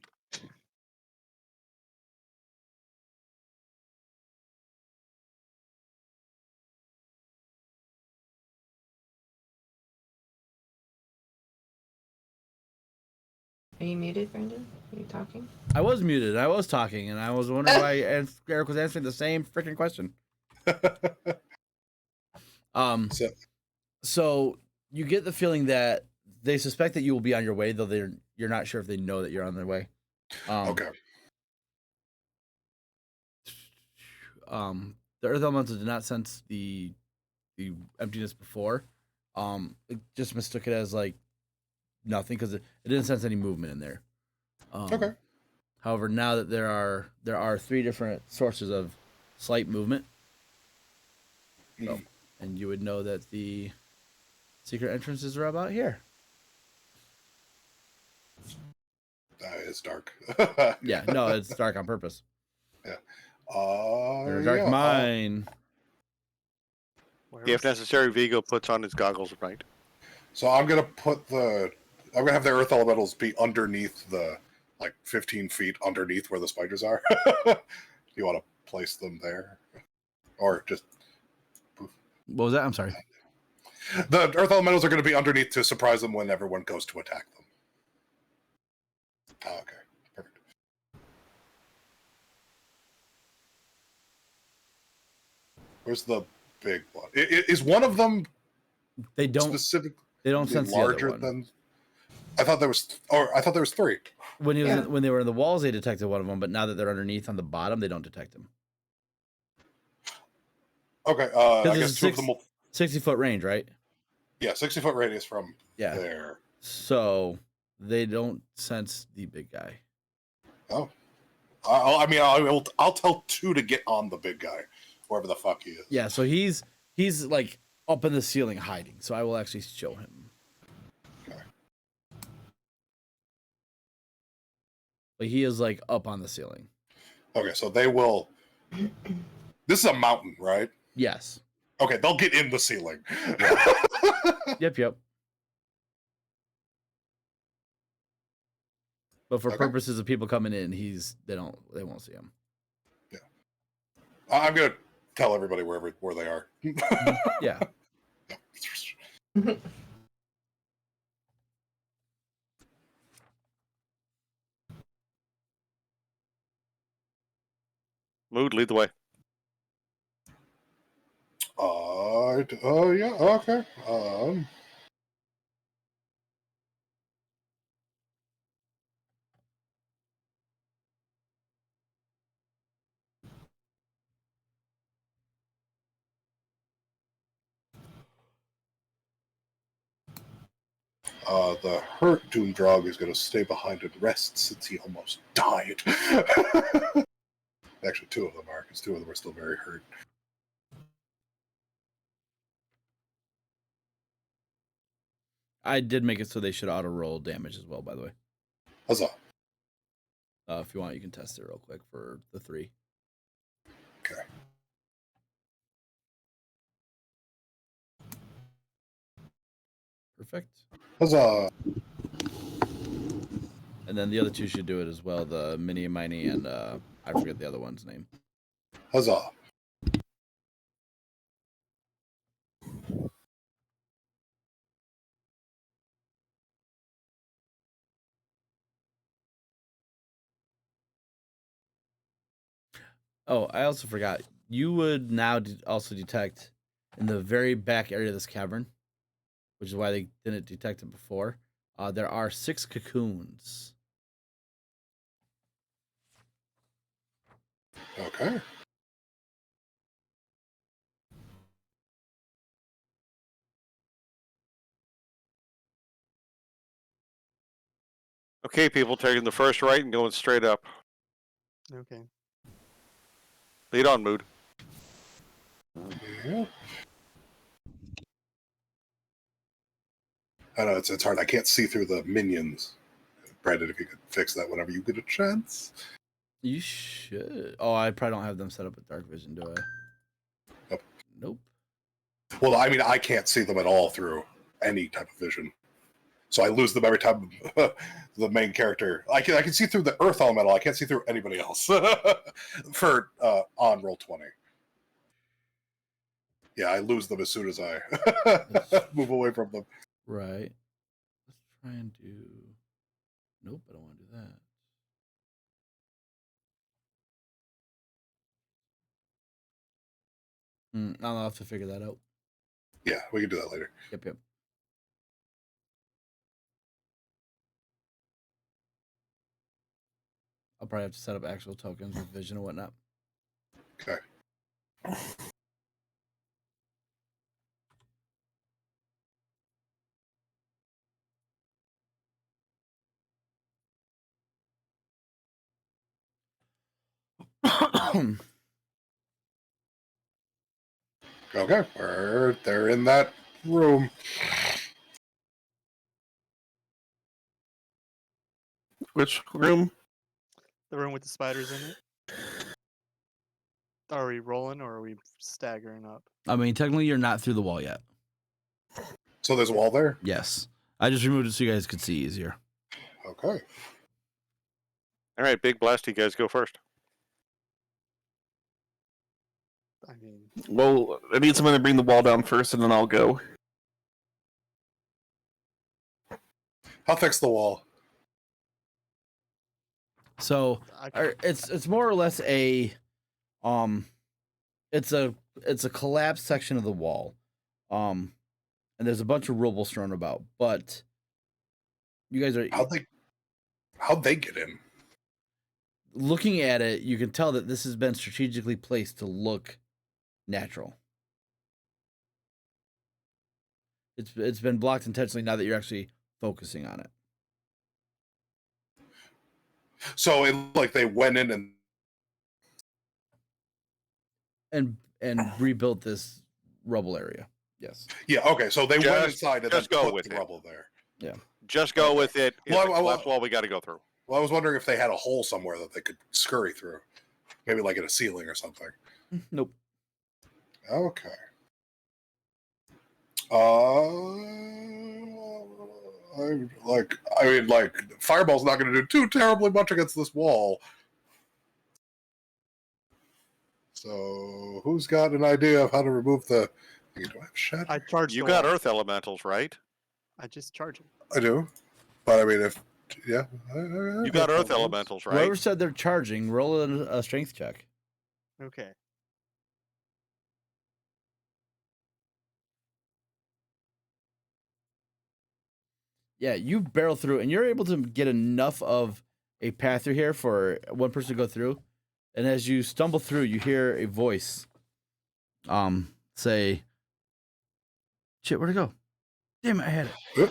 Are you muted, Brendan? Are you talking? I was muted. I was talking, and I was wondering why Eric was answering the same freaking question. So you get the feeling that they suspect that you will be on your way, though you're not sure if they know that you're on their way. Okay. The Earth Elemental did not sense the emptiness before. It just mistook it as like nothing because it didn't sense any movement in there. Okay. However, now that there are 3 different sources of slight movement, and you would know that the secret entrances are about here. It's dark. Yeah, no, it's dark on purpose. Yeah. They're a dark mine. If necessary, Vigo puts on his goggles at night. So I'm gonna have the earth elementals be underneath like 15 feet underneath where the spiders are. Do you want to place them there, or just? What was that? I'm sorry. The earth elementals are going to be underneath to surprise them when everyone goes to attack them. Oh, okay, perfect. Where's the big one? Is one of them They don't specific? They don't sense larger the other one. than. I thought there was 3. when he was Yeah. when they were in the walls, they detected one of them, but now that they're underneath on the bottom, they don't detect him. Okay, Because I there's guess a two of them will. 60-foot range, right? Yeah, 60-foot radius from Yeah. there. So they don't sense the big guy. Oh, I'll tell two to get on the big guy, wherever the fuck he is. Yeah, so he's like up in the ceiling hiding. So I will actually show him. Okay. But he is like up on the ceiling. Okay, so they will. This is a mountain, right? Yes. Okay, they'll get in the ceiling. Yep. But for Okay. purposes of people coming in, they won't see him. Yeah. I'm gonna tell everybody where they are. Yeah. Mood, lead the way. Yeah, okay. The hurt Doomdrag is going to stay behind and rest since he almost died. Actually, two of them are, because two of them are still very hurt. I did make it so they should auto roll damage as well, by the way. Huzzah. If you want, you can test it real quick for the 3. Okay. Perfect. Huzzah. And then the other 2 should do it as well. The Mini and Mini and I forget the other one's name. Huzzah. Oh, I also forgot. You would now also detect in the very back area of this cavern, which is why they didn't detect it before. There are 6 cocoons. Okay. Okay, people, taking the first right and going straight up. Okay. Lead on, Mood. Yeah. I know it's hard. I can't see through the minions. Brandon, if you could fix that whenever you get a chance. You should. Oh, I probably don't have them set up with dark vision, do I? Nope. Nope. Well, I mean, I can't see them at all through any type of vision. So I lose them every time the main character. I can see through the earth elemental. I can't see through anybody else for on roll 20. Yeah, I lose them as soon as I move away from them. Right. Let's try and do. Nope, I don't want to do that. I'll have to figure that out. Yeah, we can do that later. Yep. I'll probably have to set up actual tokens with vision and whatnot. Okay. Okay, they're in that room. Which room? The room with the spiders in it. Are we rolling or are we staggering up? I mean, technically, you're not through the wall yet. So there's a wall there? Yes. I just removed it so you guys could see easier. Okay. All right, big blast. You guys go first. I mean, Well, I need someone to bring the wall down first, and then I'll go. I'll fix the wall. So it's more or less a it's a collapsed section of the wall. And there's a bunch of rubble thrown about, but you guys are How'd they get in? Looking at it, you can tell that this has been strategically placed to look natural. It's been blocked intentionally now that you're actually focusing on it. So it looked like they went in and rebuilt this rubble area. Yes. yeah, okay. So they went inside and then just go put with the it. rubble there. Yeah. Just go Okay. with it. Well, That's all we got to go through. Well, I was wondering if they had a hole somewhere that they could scurry through, maybe like in a ceiling or something. Nope. Okay. I mean, Fireball's not going to do too terribly much against this wall. So, who's got an idea of how to remove the? Do I have shadow? I charged. You the got wall. earth elementals, right? I just charged it. I do, but I mean, if yeah, You got earth elementals, right? Whoever said they're charging, roll a strength check. Okay. Yeah, you barrel through, and you're able to get enough of a path through here for one person to go through. And as you stumble through, you hear a voice, say, "Shit, where'd it go? Damn it, I had it." Yep.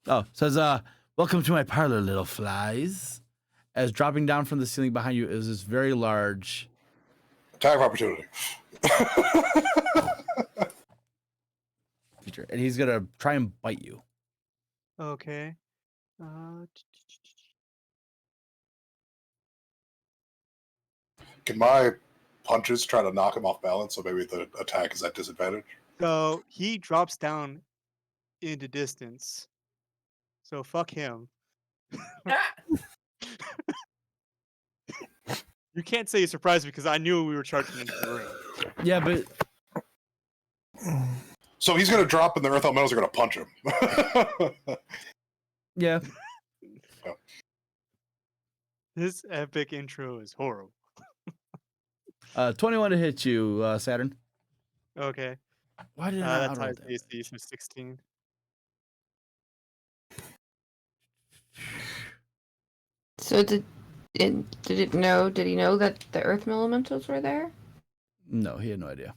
Oh, says, "Welcome to my parlor, little flies." As dropping down from the ceiling behind you is this very large attack of opportunity. creature, and he's gonna try and bite you. Okay. Can my punches try to knock him off balance? So maybe the attack is at disadvantage. So he drops down into distance. So fuck him. You can't say you're surprised because I knew we were charging into the room. Yeah, but So he's going to drop, and the earth elementals are going to punch him. yeah, This epic intro is horrible. 21 to hit you, Saturn. Okay. Why did I That not ties that? AC to 16. So did he know that the earth elementals were there? No, he had no idea.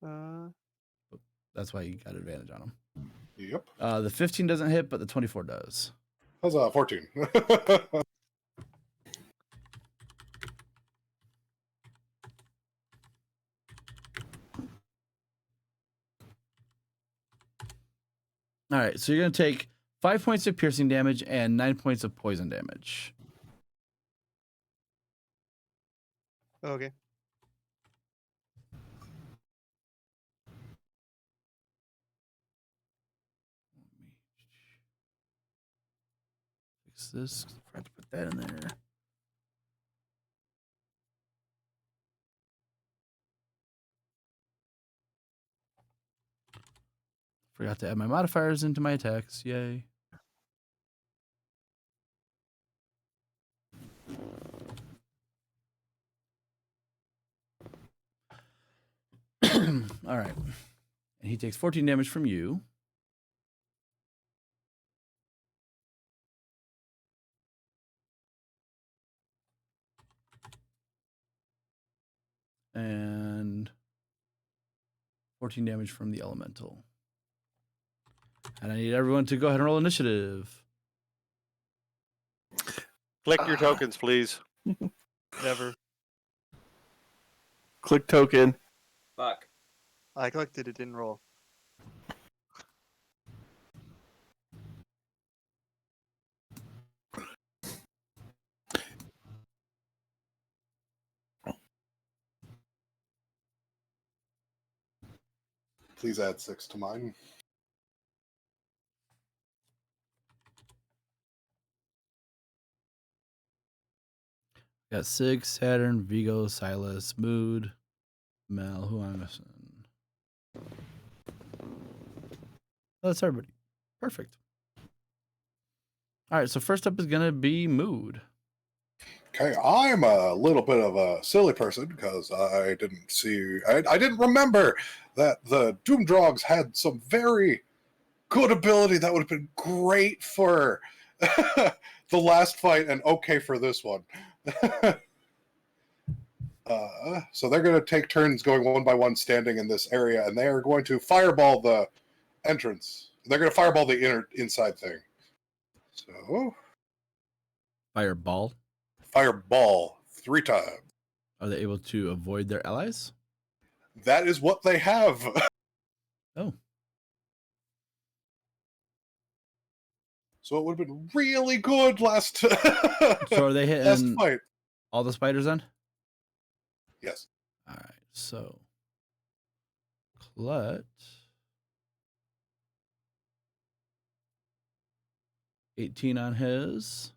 Uh, That's why he got advantage on him. Yep. The 15 doesn't hit, but the 24 does. That's 14. All right, so you're going to take 5 points of piercing damage and 9 points of poison damage. okay. Fix this. I forgot to put that in there. Forgot to add my modifiers into my attacks. Yay. All right. And he takes 14 damage from you. And 14 damage from the elemental. And I need everyone to go ahead and roll initiative. Click your tokens, please. Never. Click token. Fuck. I collected it, didn't roll. Please add 6 to mine. Got 6, Saturn, Vigo, Silas, Mood, Mel. Who am I missing? Oh, that's everybody. Perfect. All right, so first up is going to be Mood. Okay, I'm a little bit of a silly person because I didn't see, I didn't remember that the Doom Drogs had some very good ability that would have been great for the the last fight and okay for this one. So they're going to take turns going one by one standing in this area, and they are going to fireball the entrance. They're going to fireball the inside thing. So Fireball. fireball 3 times. Are they able to avoid their allies? That is what they have. Oh. So it would have been really good last. So are they hitting last fight? all the spiders then? Yes. All right. So Clut 18 on his.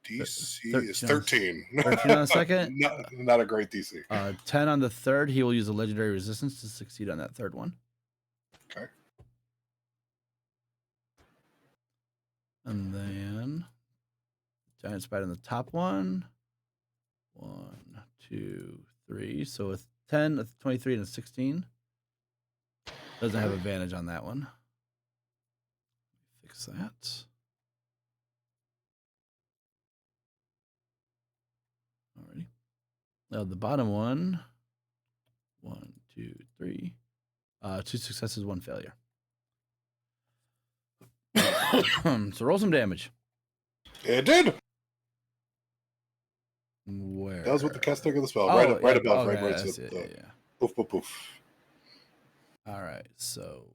DC is 13. 13. 13 on the second. Not a great DC. 10 on the third. He will use a legendary resistance to succeed on that third one. Okay. And then giant spider on the top one. 1, 2, 3. So with 10, a 23, and a 16. Doesn't have advantage on that one. Fix that. Alrighty. Now the bottom one. 1, 2, 3. 2 successes, 1 failure. So roll some damage. It did. Where? That was with the casting of the spell. Oh, right yeah, above. okay, Right where I it's see at it, the yeah. poof, poof, poof. All right, so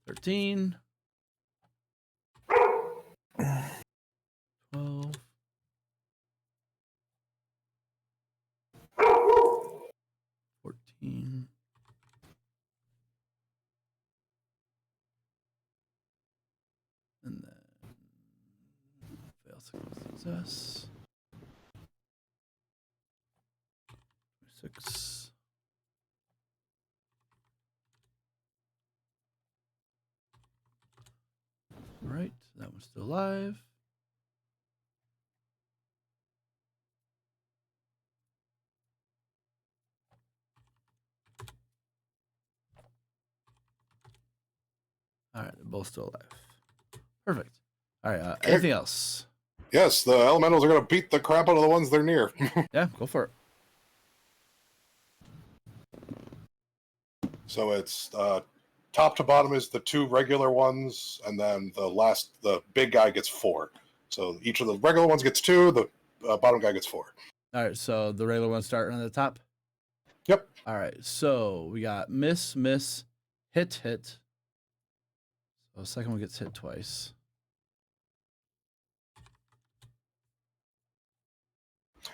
13, 12, 14, and then fail success. 6. All right, that one's still alive. All right, they're both still alive. Perfect. All right, Okay. anything else? Yes, the elementals are going to beat the crap out of the ones they're near. Yeah, go for it. So it's top to bottom is the 2 regular ones, and then the big guy gets 4. So each of the regular ones gets 2. The bottom guy gets 4. All right, so the regular one starting on the top. Yep. All right, so we got miss, miss, hit, hit. So the second one gets hit twice.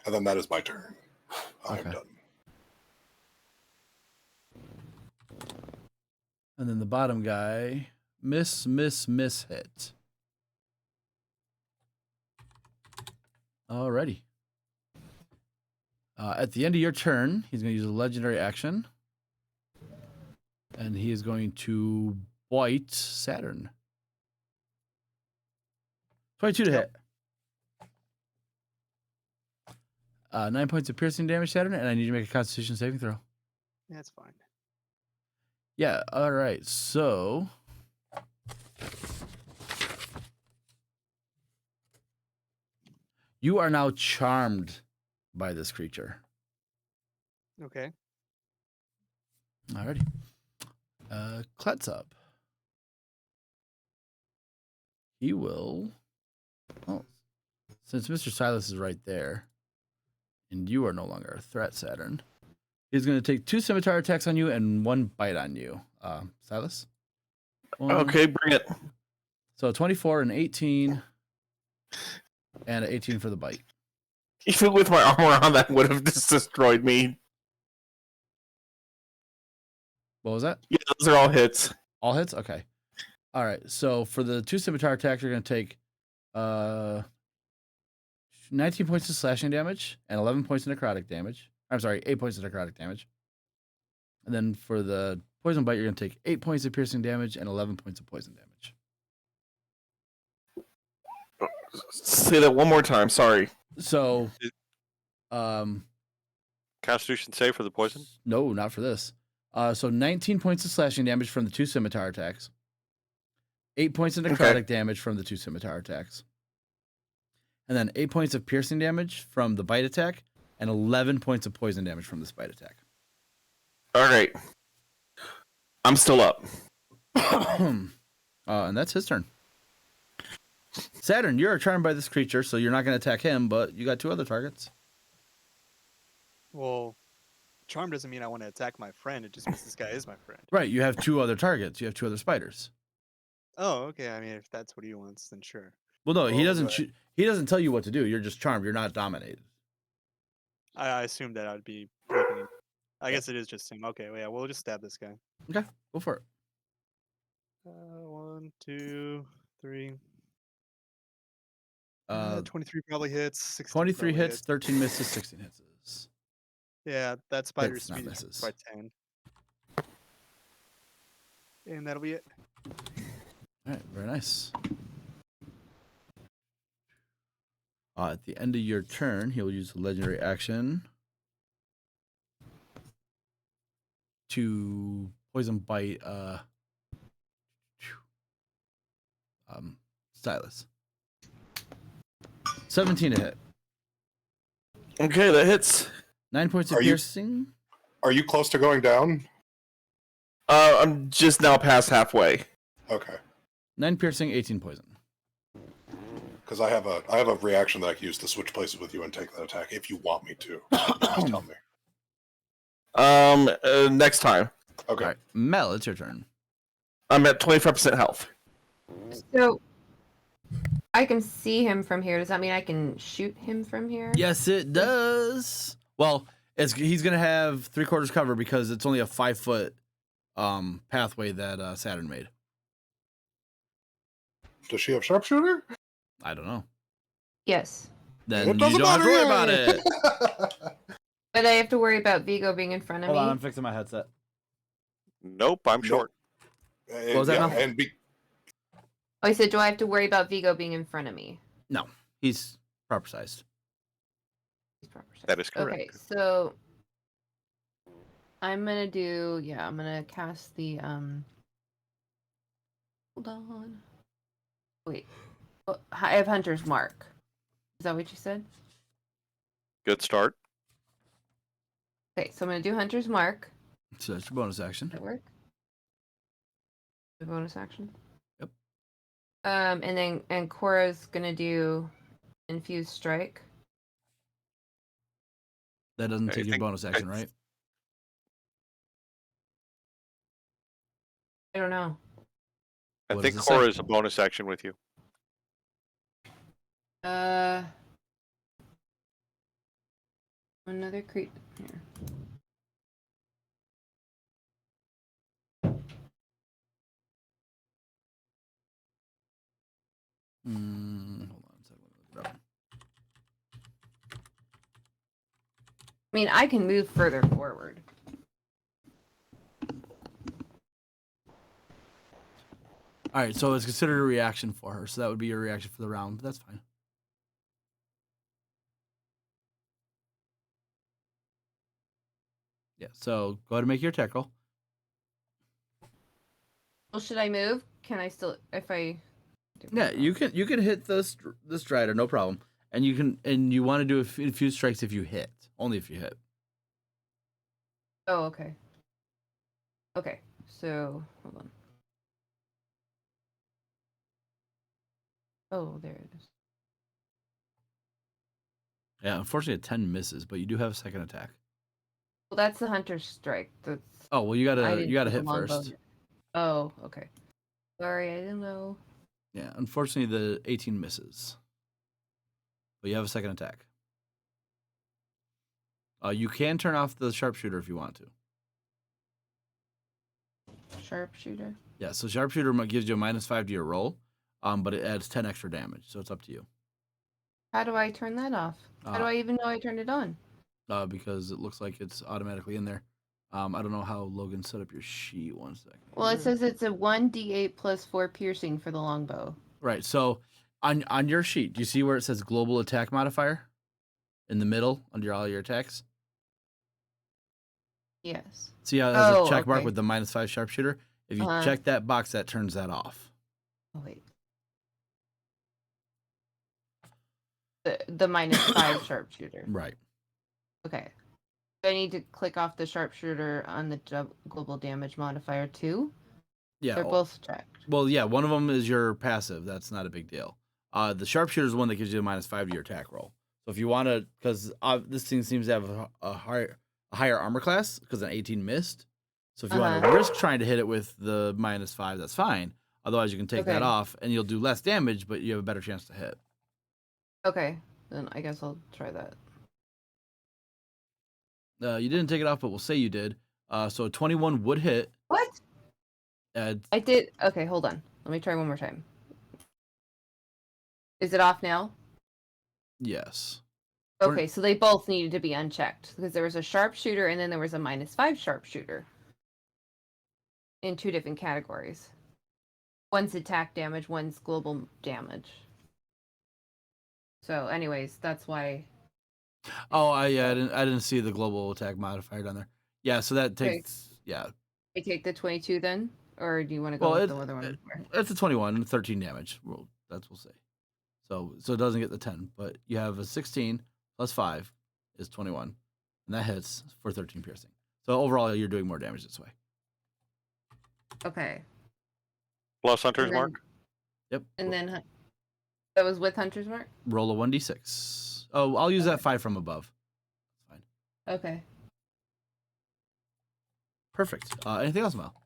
And then that is my turn. I am Okay. done. And then the bottom guy, miss, miss, miss, hit. Alrighty. At the end of your turn, he's going to use a legendary action. And he is going to bite Saturn. 22 to hit. 9 points of piercing damage, Saturn, and I need you to make a Constitution saving throw. That's fine. Yeah, all right. So you are now charmed by this creature. Okay. Alrighty. Klutz up. He will. Oh, since Mr. Silas is right there, and you are no longer a threat, Saturn, he's going to take 2 scimitar attacks on you and 1 bite on you, Silas. 1. Okay, bring it. So 24 and 18, and an 18 for the bite. Even with my armor on, that would have just destroyed me. What was that? Yeah, those are all hits. All hits? Okay. All right. So for the 2 scimitar attacks, you're going to take 19 points of slashing damage and 11 points of necrotic damage. I'm sorry, 8 points of necrotic damage. And then for the poison bite, you're going to take 8 points of piercing damage and 11 points of poison damage. Say that one more time. Sorry. So, Constitution save for the poison? no, not for this. So 19 points of slashing damage from the 2 scimitar attacks. 8 points of Okay. necrotic damage from the 2 scimitar attacks. And then 8 points of piercing damage from the bite attack, and 11 points of poison damage from this bite attack. All right. I'm still up. And that's his turn. Saturn, you're charmed by this creature, so you're not going to attack him, but you got 2 other targets. Well, charm doesn't mean I want to attack my friend. It just means this guy is my friend. Right, you have 2 other targets. You have 2 other spiders. Oh, okay. I mean, if that's what he wants, then sure. Well, no, he Well, doesn't. He doesn't tell you what to do. You're just charmed. You're not dominated. I assumed that I'd be breaking it. I guess it is just him. Okay, well, yeah, we'll just stab this guy. Okay, go for it. 1, 2, 3. 23 23 probably hits. 16 23 probably hits, 13 misses, 16 hits. Yeah, that spider's Hits, not speed misses. is by 10. And that'll be it. All right, very nice. At the end of your turn, he'll use a legendary action to poison bite Stylus. 17 to hit. Okay, that hits. 9 points of Are you- piercing. Are you close to going down? I'm just now past halfway. Okay. 9 piercing, 18 poison. Because I have a reaction that I can use to switch places with you and take that attack if you want me to. Just tell me. Next time. Okay. All right, Mel, it's your turn. I'm at 25% health. So I can see him from here. Does that mean I can shoot him from here? Yes, it does. Well, he's gonna have 3/4 cover because it's only a 5-foot pathway that Saturn made. Does she have sharpshooter? I don't know. Yes. Then It you doesn't don't have to worry about matter. it. But I have to worry about Vigo being in front of Hold me. on, I'm fixing my headset. Nope, I'm short. And, was that yeah, now? and be, Oh, I said, do I have to worry about Vigo being in front of me? No, he's proper sized. He's proper size. That is correct. Okay, so I'm gonna I'm gonna cast the hold on. Wait. Oh, I have Hunter's Mark. Is that what you said? Good start. Okay, so I'm gonna do Hunter's Mark. So that's your bonus action. Does that work? The bonus action? Yep. And Cora's gonna do Infused Strike. That doesn't I take your think- bonus action, right? I don't know. I What think does it say? Cora is a bonus action with you. Another creep here. Hold on a second. Look it up. I mean, I can move further forward. All right, so it's considered a reaction for her, so that would be your reaction for the round, but that's fine. Yeah, so go ahead and make your attack roll. Well, should I move? Can I still, if I? Yeah, you can hit this strider, no problem, and you want to do a few strikes if you hit, only if you hit. Oh, okay. Okay, so hold on. Oh, there it is. Yeah, unfortunately, a 10 misses, but you do have a second attack. Well, that's the Hunter's Strike. That's. Oh well, you I gotta didn't hit do the longbow first. yet. Oh, okay. Sorry, I didn't know. Yeah, unfortunately, the 18 misses, but you have a second attack. You can turn off the sharpshooter if you want to. Sharpshooter. Yeah, so sharpshooter gives you a -5 to your roll, but it adds 10 extra damage, so it's up to you. How do I turn that off? How do I even know I turned it on? Because it looks like it's automatically in there. I don't know how Logan set up your sheet. 1 second. Well, it says it's a 1d8 plus 4 piercing for the longbow. Right. So on your sheet, do you see where it says global attack modifier in the middle under all your attacks? Yes. See how it has Oh, a check mark okay. with the -5 sharpshooter? If you Uh-huh. check that box, that turns that off. Oh wait. The -5 sharpshooter. Right. Okay. Do I need to click off the sharpshooter on the global damage modifier too? Yeah. They're both checked. Well, yeah. One of them is your passive. That's not a big deal. The sharpshooter is one that gives you a -5 to your attack roll. So if you want to, because this thing seems to have a higher armor class because an 18 missed. So if you want to risk trying to hit it with the -5, that's fine. Otherwise, you can take that off and you'll do less damage, but you have a better chance to hit. Okay, then I guess I'll try that. You didn't take it off, but we'll say you did. So 21 would hit. What? I did. Okay, hold on. Let me try one more time. Is it off now? Yes. Okay, so they both needed to be unchecked because there was a sharpshooter and then there was a -5 sharpshooter in 2 different categories. One's attack damage, one's global damage. So, anyways, that's why. Oh, I didn't see the global attack modifier down there. Yeah, so that takes I take the 22 then, or do you want to go with the other one? It's a 21, 13 damage. Well, that's we'll say. So it doesn't get the 10, but you have a 16 plus 5 is 21, and that hits for 13 piercing. So overall, you're doing more damage this way. Okay. Plus Hunter's Mark? Yep. And then that was with Hunter's Mark? Roll a 1d6. Oh, I'll use that 5 from above. Fine. Okay. Perfect. Anything else, Mel?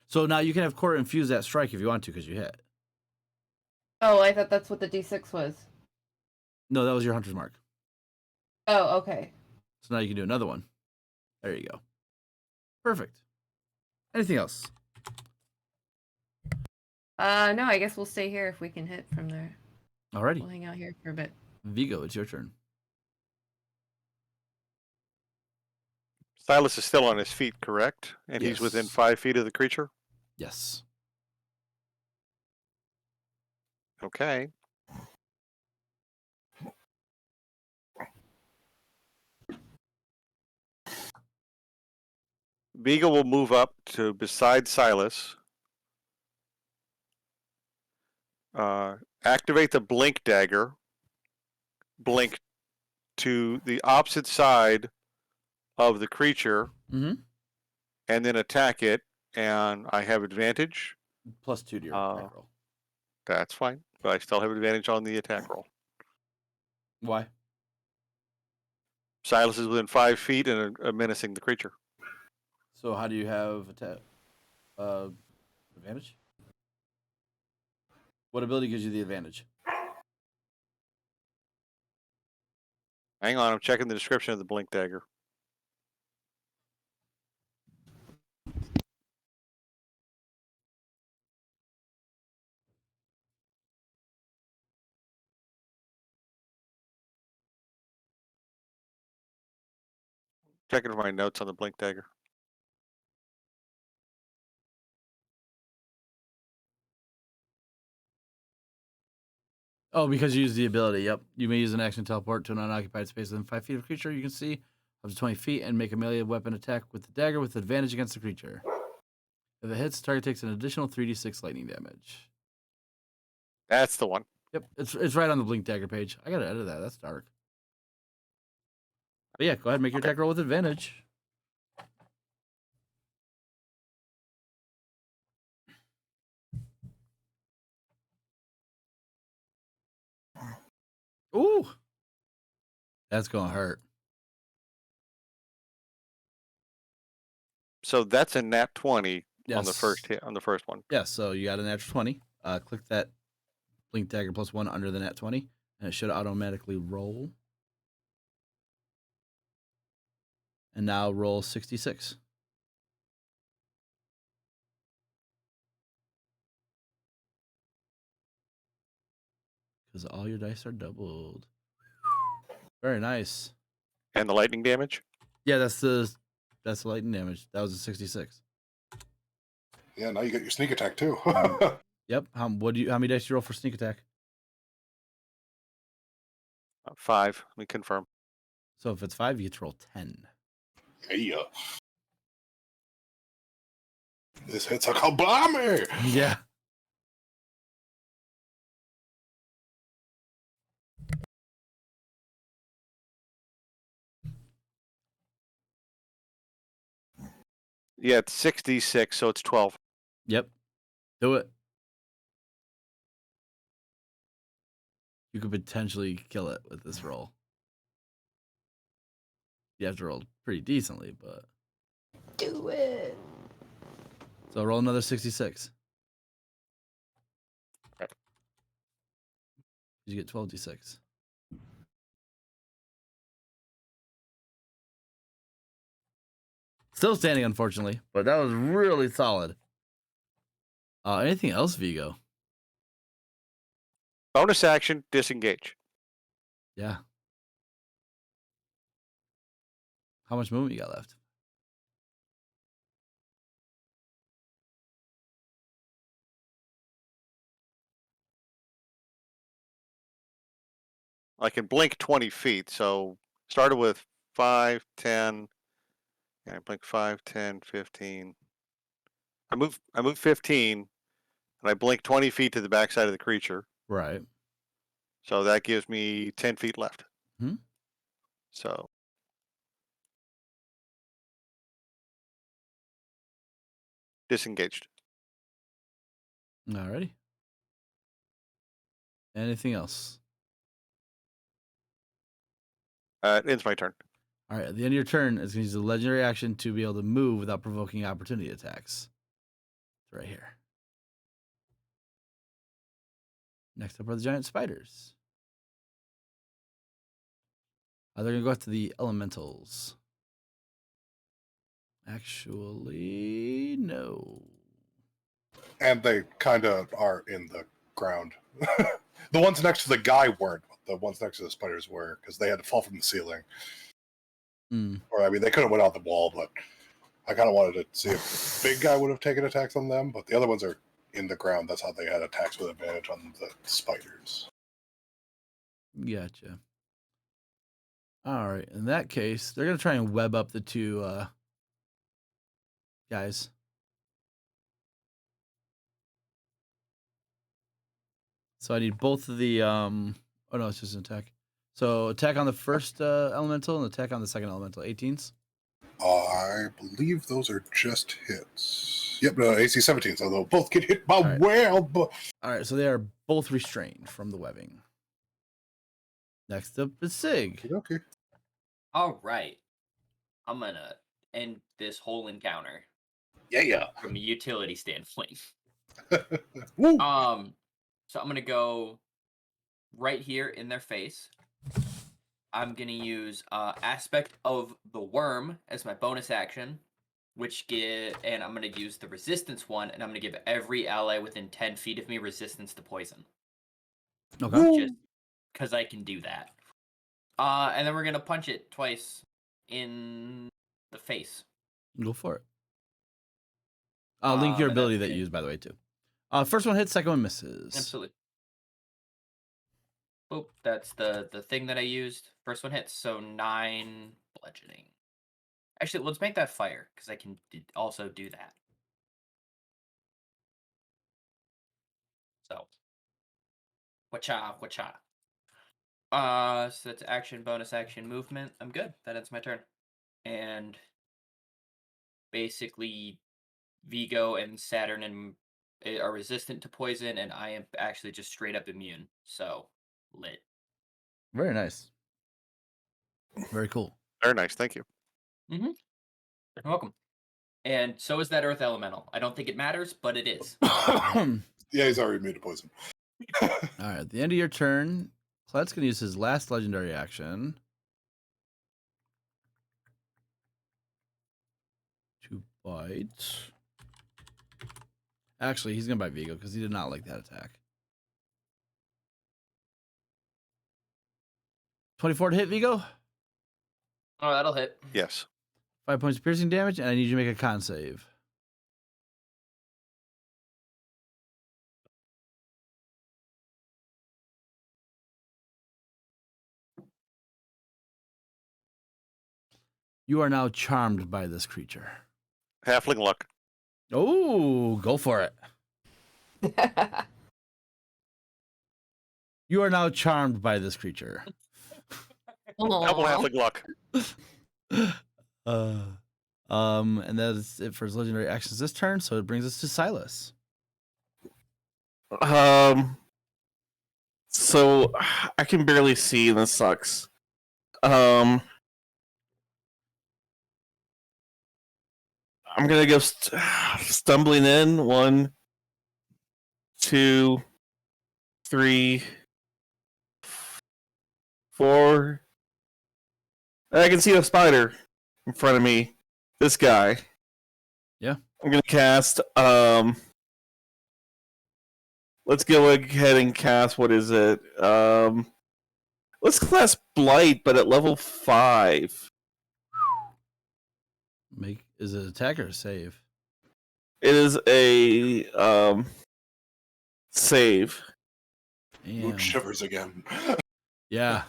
So now you can have Cora infuse that strike if you want to, because you hit. Oh, I thought that's what the D6 was. No, that was your Hunter's Mark. Oh, okay. So now you can do another one. There you go. Perfect. Anything else? No, I guess we'll stay here if we can hit from there. Alrighty. We'll hang out here for a bit. Vigo, it's your turn. Silas is still on his feet, correct? And he's within 5 feet of the creature? Yes. Okay. Vigo will move up to beside Silas. Activate the blink dagger. Blink to the opposite side of the creature. Mm-hmm. And then attack it. And I have advantage. +2 to your attack roll. That's fine. But I still have advantage on the attack roll. Why? Silas is within 5 feet and menacing the creature. So how do you have advantage? What ability gives you the advantage? Hang on, I'm checking the description of the blink dagger. Checking my notes on the blink dagger. Oh, because you use the ability. Yep. You may use an action to teleport to an unoccupied space within 5 feet of a creature you can see up to 20 feet and make a melee weapon attack with the dagger with advantage against the creature. If it hits, target takes an additional 3d6 lightning damage. That's the one. Yep. It's right on the blink dagger page. I gotta edit that. That's dark. But yeah, go ahead and make your attack roll with advantage. Ooh. That's gonna hurt. So that's a nat 20 on the Yes. first hit on the first one. Yeah, so you got a natural 20. Click that blink dagger +1 under the nat 20, and it should automatically roll. And now roll 66. Because all your dice are doubled. Very nice. And the lightning damage? Yeah, that's the lightning damage. That was a 66. Yeah, now you get your sneak attack too. Yep. How many dice do you roll for sneak attack? 5. Let me confirm. So if it's 5, you get to roll 10. Yeah. This hits a kablammy. Yeah. Yeah, it's 66, so it's 12. Yep. Do it. You could potentially kill it with this roll. You have to roll pretty decently, but Do it. so roll another 66. You get 12d6. Still standing, unfortunately, but that was really solid. Anything else, Vigo? Bonus action, disengage. Yeah. How much movement you got left? I can blink 20 feet, so started with 5, 10. Yeah, I blink 5, 10, 15. I move 15, and I blink 20 feet to the backside of the creature. Right. So that gives me 10 feet left. Hmm? So disengaged. Alrighty. Anything else? It ends my turn. All right. At the end of your turn, it's going to use a legendary action to be able to move without provoking opportunity attacks. It's right here. Next up are the giant spiders. They're going to go after the elementals. Actually, no. And they kind of are in the ground. The ones next to the guy weren't, but the ones next to the spiders were, because they had to fall from the ceiling. Mm. Or, I mean, they could have went out the wall, but I kind of wanted to see if the big guy would have taken attacks on them, but the other ones are in the ground. That's how they had attacks with advantage on the spiders. Gotcha. All right. In that case, they're going to try and web up the two guys. So I need both of the oh no, it's just an attack. So attack on the first elemental and attack on the second elemental. 18s. I believe those are just hits. Yep, no, AC 17, so they'll both get hit by right. whale. All right, so they are both restrained from the webbing. Next up is Sig. Okay. All right. I'm going to end this whole encounter Yeah. from a utility standpoint. Woo! So I'm going to go right here in their face. I'm going to use Aspect of the Worm as my bonus action, and I'm going to use the resistance one, and I'm going to give every ally within 10 feet of me resistance to poison. Okay. Just because I can do that. And then we're going to punch it twice in the face. Go for it. I'll link your ability that you use, by the way, too. First one hits, second one misses. Absolutely. Oh, that's the thing that I used. First one hits, so 9 bludgeoning. Actually, let's make that fire, because I can also do that. So, wacha. So that's action, bonus action, movement. I'm good. That ends my turn. And basically, Vigo and Saturn are resistant to poison, and I am actually just straight up immune. So, lit. Very nice. Very cool. Very nice. Thank you. Mm-hmm. You're welcome. And so is that Earth Elemental. I don't think it matters, but it is. Yeah, he's already immune to poison. All right, at the end of your turn, Clet's going to use his last legendary action to bite. Actually, he's going to bite Vigo because he did not like that attack. 24 to hit, Vigo? Oh, that'll hit. Yes. 5 points of piercing damage, and I need you to make a con save. You are now charmed by this creature. Halfling luck. Oh, go for it. You are now charmed by this creature. Double halfling luck. And that is it for his legendary actions this turn. So it brings us to Silas. So I can barely see, and this sucks. I'm gonna go stumbling in. 1, 2, 3, 4. I can see a spider in front of me. This guy. Yeah. I'm gonna cast. Let's go ahead and cast. What is it? Let's cast Blight, but at level 5. Is it attack or save? It is a save. Damn. Mood shivers again. Yeah.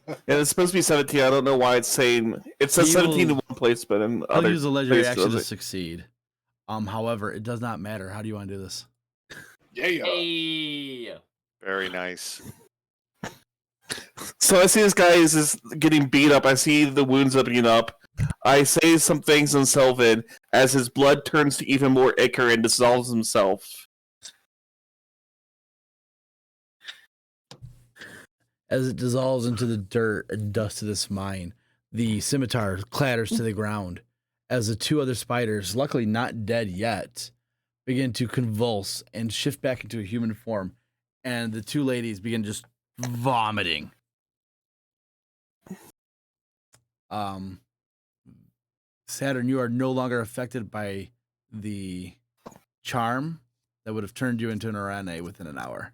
And it's supposed to be 17. I don't know why it's saying it says He 17 to will- one place, but in I'll other use a legendary places, action to it- succeed. However, it does not matter. How do you want to do this? Yeah. Hey. Very nice. So I see this guy is just getting beat up. I see the wounds opening up. I say some things in Sylvan as his blood turns to even more ichor and dissolves himself. As it dissolves into the dirt and dust of this mine, the scimitar clatters to the ground as the two other spiders, luckily not dead yet, begin to convulse and shift back into a human form, and the two ladies begin just vomiting. Saturn, you are no longer affected by the charm that would have turned you into an Orane within an hour.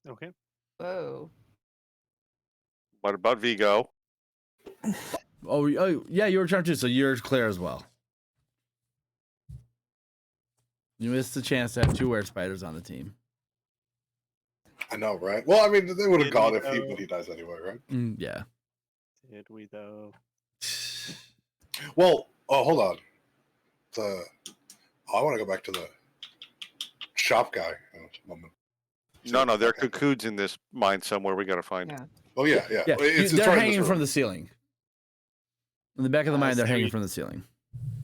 Okay. Whoa. What about Vigo? Oh, yeah, you were charmed too, so you're clear as well. You missed the chance to have two were spiders on the team. I know, right? Well, I mean, they would have Did gone we if know- he dies anyway, right? Yeah. Did we though? Well, hold on. I want to go back to the shop guy in a moment. No, there are Okay. cocoons in this mine somewhere we gotta find. Yeah. Oh yeah. Yeah, It's they're right in hanging this from room. the ceiling. In the back of the mine, they're hanging Sweet. from the ceiling.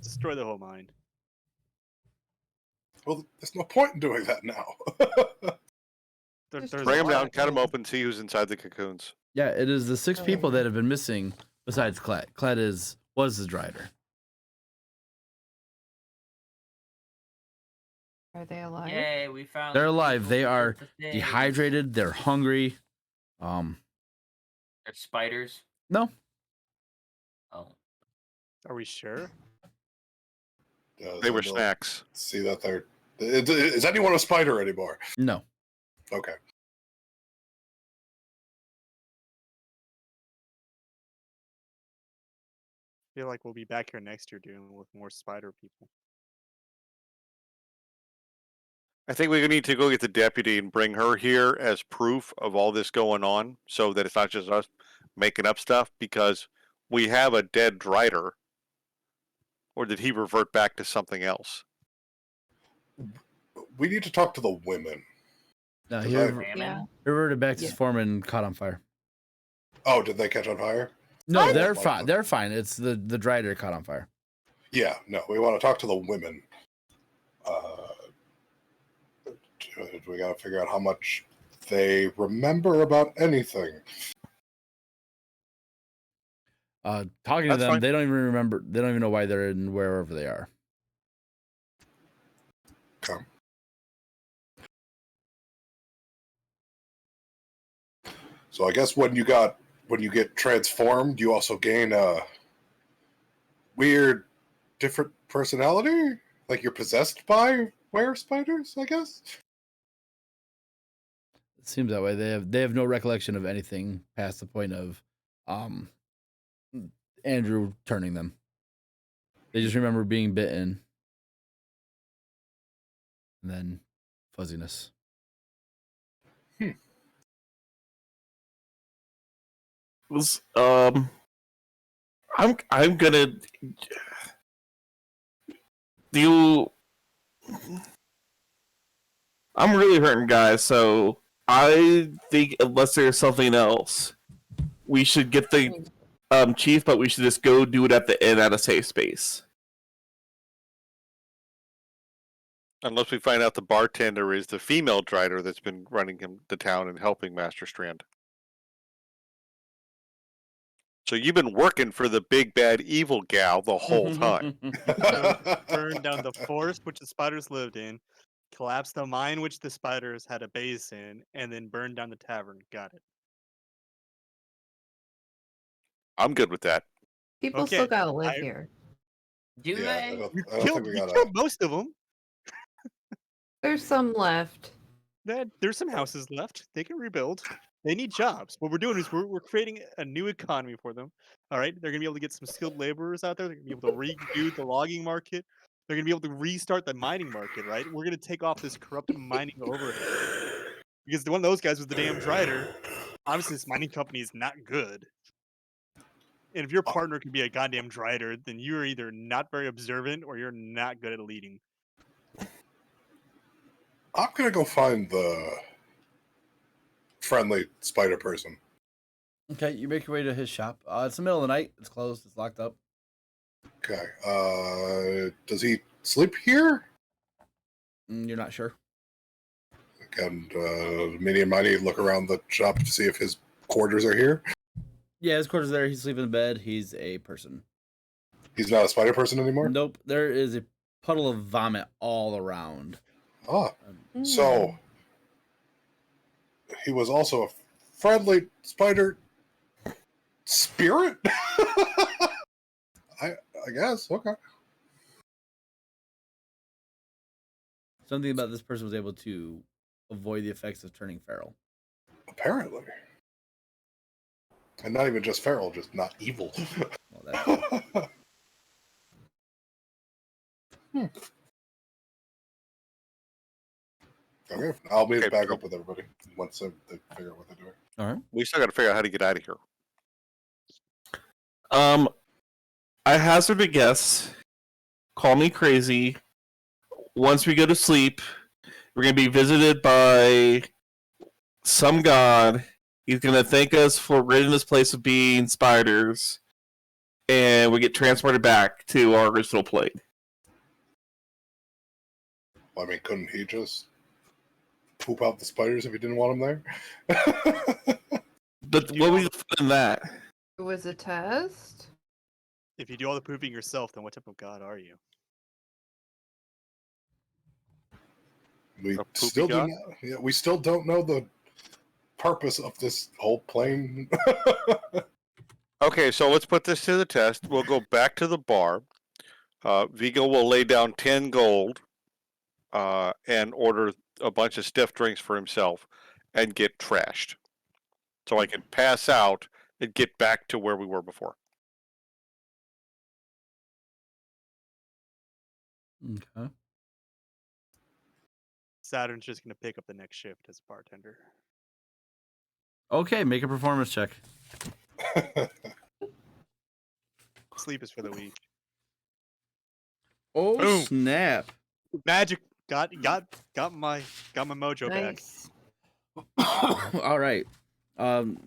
Destroy the whole mine. Well, there's no point in doing that now. Just There's Bring a them lot. down, cut them open, see who's inside the cocoons. Yeah, it is the 6 people that have been missing besides Kled. Kled was the driver. Are they alive? Yay, we found. They're the alive. people They who are built the things. dehydrated. They're hungry. They're spiders. No. Oh. Are we sure? They were they'll snacks. See that they're. Is anyone a spider anymore? No. Okay. I feel like we'll be back here next year dealing with more spider people. I think we need to go get the deputy and bring her here as proof of all this going on, so that it's not just us making up stuff, because we have a dead drider. Or did he revert back to something else? We need to talk to the women. No, Is he that- Yeah. reverted back to his Yeah. form and caught on fire. Oh, did they catch on fire? No, What? they're fine. They're fine. It's the drider caught on fire. Yeah, no, we want to talk to the women. We got to figure out how much they remember about anything. Talking to That's them, fine. they don't even remember. They don't even know why they're in wherever they are. Okay. So I guess when you get transformed, you also gain a weird, different personality. Like you're possessed by were spiders, I guess. It seems that way. They have no recollection of anything past the point of Andrew turning them. They just remember being bitten. And then fuzziness. Was I'm gonna do. I'm really hurting, guys. So I think unless there's something else, we should get the chief, but we should just go do it at the inn at a safe space. Unless we find out the bartender is the female Drider that's been running the town and helping Master Strand. So you've been working for the big bad evil gal the whole time. Burn down the forest which the spiders lived in, collapse the mine which the spiders had a base in, and then burn down the tavern. Got it. I'm good with that. People Okay, still gotta live I- here. Do Yeah, I they? don't, You I don't think we killed gotta. most of them. There's some left. There's some houses left. They can rebuild. They need jobs. What we're doing is we're creating a new economy for them. All right, they're gonna be able to get some skilled laborers out there. They're gonna be able to redo the logging market. They're gonna be able to restart the mining market. Right, we're gonna take off this corrupt mining overhead because one of those guys was the damn Drider. Obviously, this mining company is not good. And if your partner can be a goddamn Drider, then you're either not very observant or you're not good at leading. I'm gonna go find the friendly spider person. Okay, you make your way to his shop. It's the middle of the night. It's closed. It's locked up. Okay. Does he sleep here? You're not sure. And Minnie and Mighty look around the shop to see if his quarters are here. Yeah, his quarters there. He's sleeping in bed. He's a person. He's not a spider person anymore? Nope. There is a puddle of vomit all around. Ah, so he was also a friendly spider spirit? I guess. Okay. Something about this person was able to avoid the effects of turning feral. Apparently. And not even just feral, just not evil. Well, that Okay, I'll meet Okay, back cool. up with everybody once they figure out what they're doing. all right. We still got to figure out how to get out of here. I hazard a guess. Call me crazy. Once we go to sleep, we're gonna be visited by some god. He's gonna thank us for ridding this place of being spiders, and we get transported back to our original plane. Well, I mean, couldn't he just poop out the spiders if he didn't want them there? But what was the fun in that? It was a test. If you do all the pooping yourself, then what type of god are you? We A poopy still do god? not. Yeah, we still don't know the purpose of this whole plane. Okay, so let's put this to the test. We'll go back to the bar. Vigo will lay down 10 gold and order a bunch of stiff drinks for himself and get trashed. So I can pass out and get back to where we were before. Okay. Saturn's just gonna pick up the next shift as bartender. Okay, make a performance check. Sleep is for the weak. Oh Boom. snap! Magic got my mojo back. Nice. All right.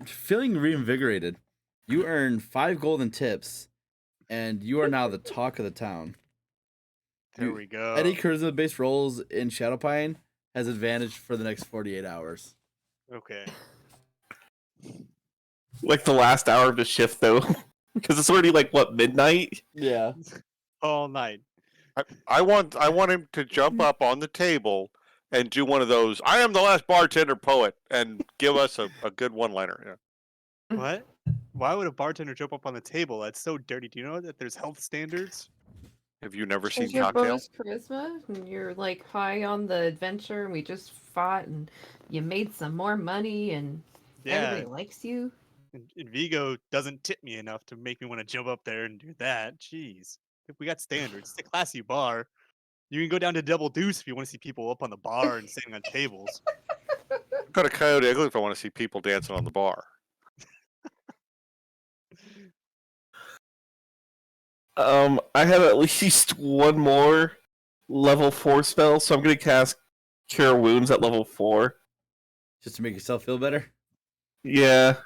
Feeling reinvigorated, you earn 5 golden tips, and you are now the talk of the town. There we go. Any charisma based rolls in Shadowpine has advantage for the next 48 hours. Okay. Like the last hour of the shift, though, because it's already like what, midnight. Yeah. All night. I want him to jump up on the table and do one of those "I am the last bartender poet" and give us a good one-liner. Yeah. What? Why would a bartender jump up on the table? That's so dirty. Do you know that there's health standards? Have you never seen Is your Cocktail? bonus charisma? And you're like high on the adventure, and we just fought, and you made some more money, and Yeah. everybody likes you. And Vigo doesn't tip me enough to make me want to jump up there and do that. Jeez. We got standards. It's a classy bar. You can go down to Double Deuce if you want to see people up on the bar and sitting on tables. Go to Coyote Ugly if I want to see people dancing on the bar. I have at least one more level 4 spell, so I'm gonna cast Cure Wounds at level 4. Just to make yourself feel better. Yeah.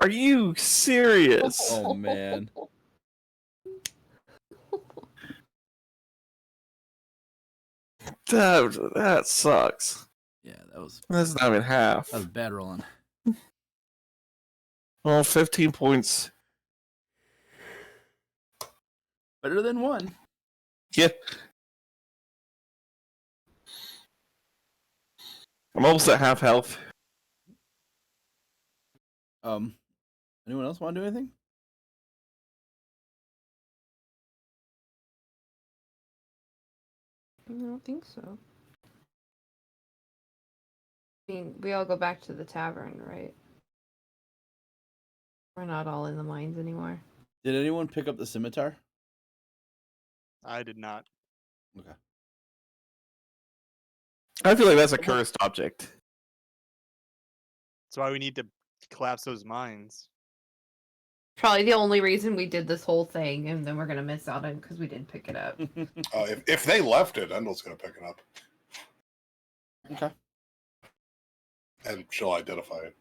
Are you serious? Oh man. That sucks. Yeah, that was That's not even half. bad rolling. Well, 15 points. Better than 1. Yeah. I'm almost at half health. Anyone else want to do anything? I don't think so. I mean, we all go back to the tavern, right? We're not all in the mines anymore. Did anyone pick up the scimitar? I did not. Okay. I feel like that's a cursed object. That's why we need to collapse those mines. Probably the only reason we did this whole thing, and then we're gonna miss out on because we didn't pick it up. If they left it, Endel's going to pick it up. Okay. And she'll identify it.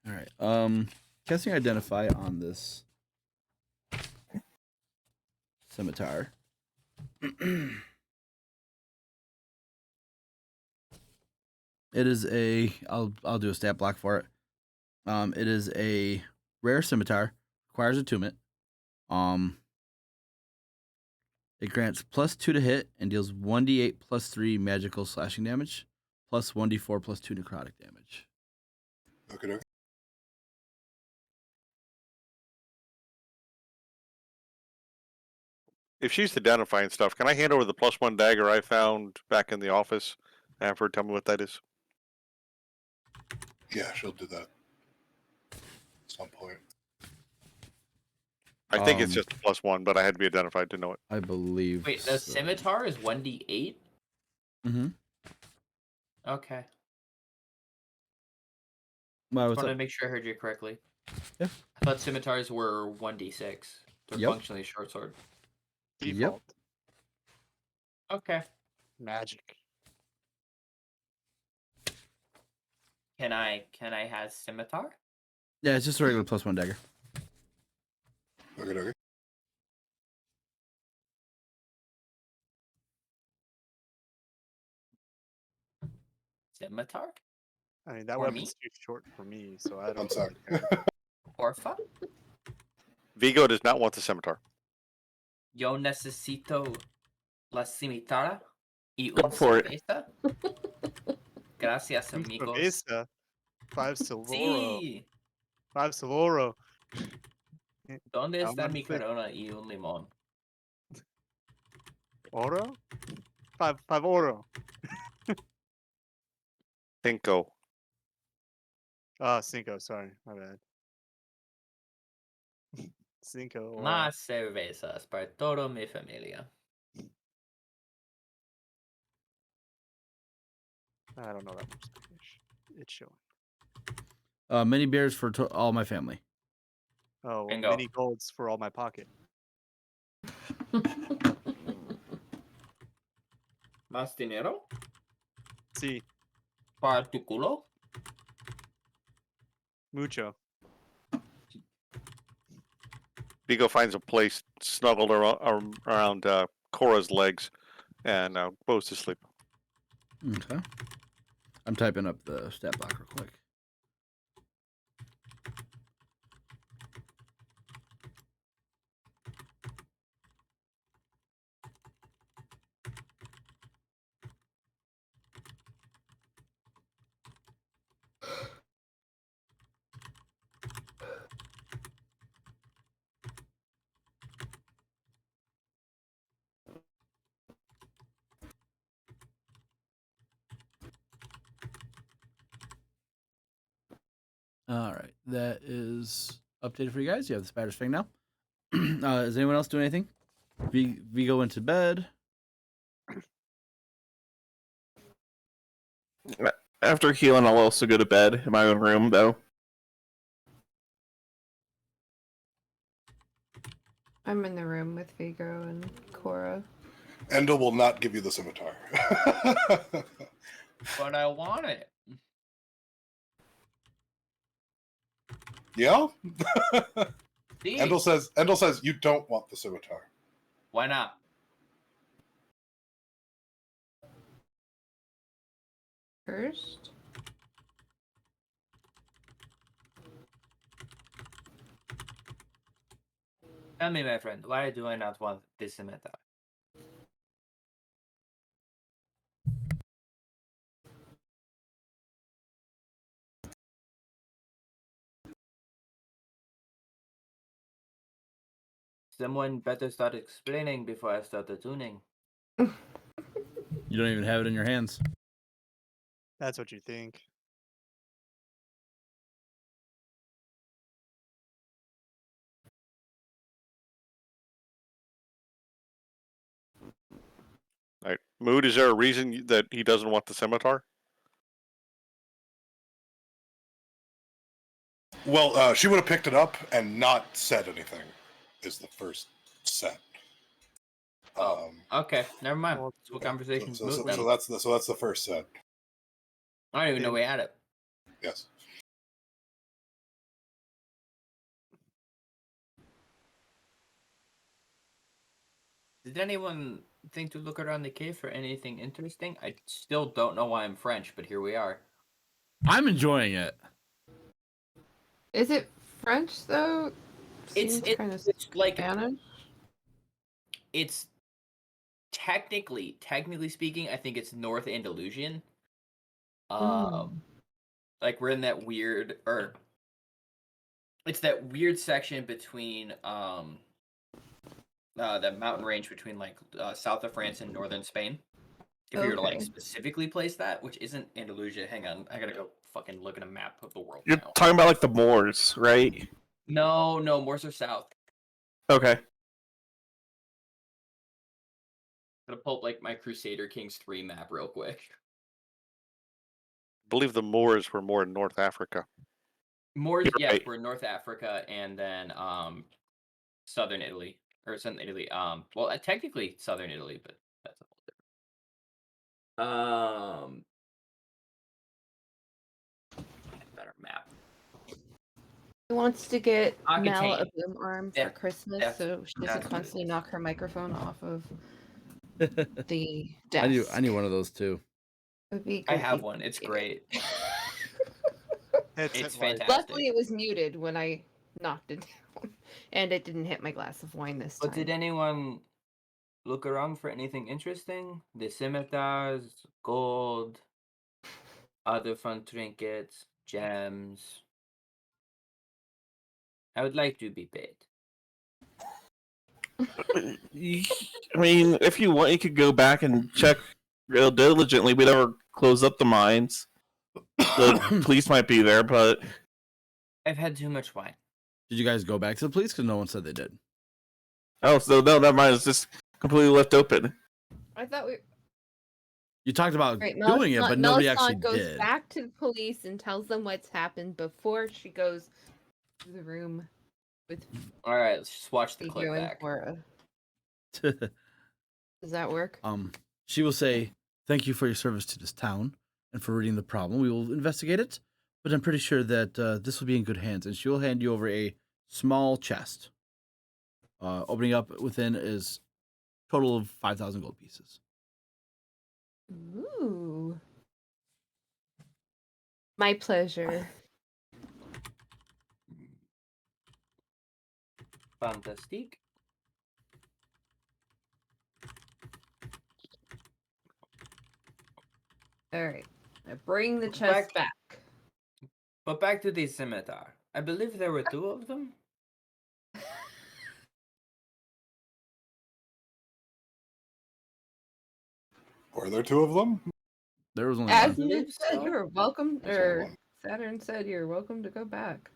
All right. Casting identify on this scimitar. It is a. I'll do a stat block for it. It is a rare scimitar. Requires attunement. It grants +2 to hit and deals 1d8 +3 magical slashing damage, plus 1d4 +2 necrotic damage. Okay. If she's identifying stuff, can I hand over the +1 dagger I found back in the office? Have her tell me what that is. Yeah, she'll do that at some point. I think it's just a +1, but I had to be identified to know it. I believe. Wait, the scimitar is 1d8? Mm-hmm. Okay. Wow, I what's wanted to up? make sure I heard you correctly. Yeah. I thought scimitars were 1d6. They're Yep. functionally a short sword. Default. Okay. Magic. Can I have scimitar? Yeah, it's just a regular +1 dagger. Okay. Scimitar? I mean, that Or weapon's too short for me, so I don't. One sec. Porfa? Vigo does not want the scimitar. Yo necesito la cimitarra y Go un for it. cerveza. Gracias, amigos. Cerveza. 5 Silvoro. Sí. 5 Silvoro. ¿Dónde How está much mi is it? corona y un limón? Oro? 5 oro. Cinco. Cinco. Sorry, my bad. Cinco. Oro. Más cervezas para toda mi familia. I don't know that much Spanish. It's showing. Many beers for all my family. Oh, Bingo. many golds for all my pocket. Más dinero See, para tu culo. mucho. Vigo finds a place snuggled around Cora's legs and goes to sleep. Okay. I'm typing up the stat block real quick. All right, that is updated for you guys. You have the spider's fang now. Is anyone else doing anything? Vigo went to bed. After healing, I'll also go to bed in my own room, though. I'm in the room with Vigo and Cora. Endel will not give you the scimitar. But I want it. Yeah? See? Endel says you don't want the scimitar. Why not? First? Tell me, my friend, why do I not want this scimitar? Someone better start explaining before I start the tuning. You don't even have it in your hands. That's what you think. All right. Mood, is there a reason that he doesn't want the scimitar? Well, she would have picked it up and not said anything. Is the first set. Okay, never mind. Well, So conversation's So moot then. that's the first set. I don't even know we had it. Yes. Did anyone think to look around the cave for anything interesting? I still don't know why I'm French, but here we are. I'm enjoying it. Is it French though? It's Seems kind of like Spanish. it's technically speaking, I think it's North Andalusian. Like we're in that weird, or it's that weird section between that mountain range between like south of France and northern Spain. If you were to like Okay. specifically place that, which isn't Andalusia, hang on, I gotta go fucking look at a map of the world You're now. talking about like the Moors, right? No, Moors are south. Okay. I'm gonna pull up like my Crusader Kings 3 map real quick. I believe the Moors were more in North Africa. Moors, You're yes, right. we're in North Africa and then southern Italy. Or southern Italy. Well, technically southern Italy, but that's a whole different. Better map. She wants to get Mel a Aquitaine. boom arm for Yeah, Christmas, so she that's doesn't what it constantly is. knock her microphone off of I the desk. knew one of those too. It would be I have greatly one. It's appreciated. great. Headset It's wise. fantastic. Luckily, it was muted when I knocked it down, and it didn't hit my glass of wine this But time. did anyone look around for anything interesting? The scimitars, gold, other fun trinkets, gems. I would like to be paid. I mean, if you want, you could go back and check real diligently. We never close up the mines. The police might be there, but I've had too much wine. Did you guys go back to the police? Because no one said they did. oh, so no, that mine is just completely left open. I thought we. You talked about Right, doing it, but nobody actually goes did. back to the police and tells them what's happened before she goes to the room with All right, let's just watch the Vigo clip and back. Cora. Does that work? She will say, "Thank you for your service to this town and for reading the problem. We will investigate it, but I'm pretty sure that this will be in good hands." And she will hand you over a small chest. Opening up within is total of 5,000 gold pieces. Ooh. My pleasure. Fantastic. All right. Now bring the chest back. But back to the scimitar. I believe there were 2 of them. Were there 2 of them? There was only As one. Nick said, so. you were welcome, There's or only one. Saturn said you're welcome to go back.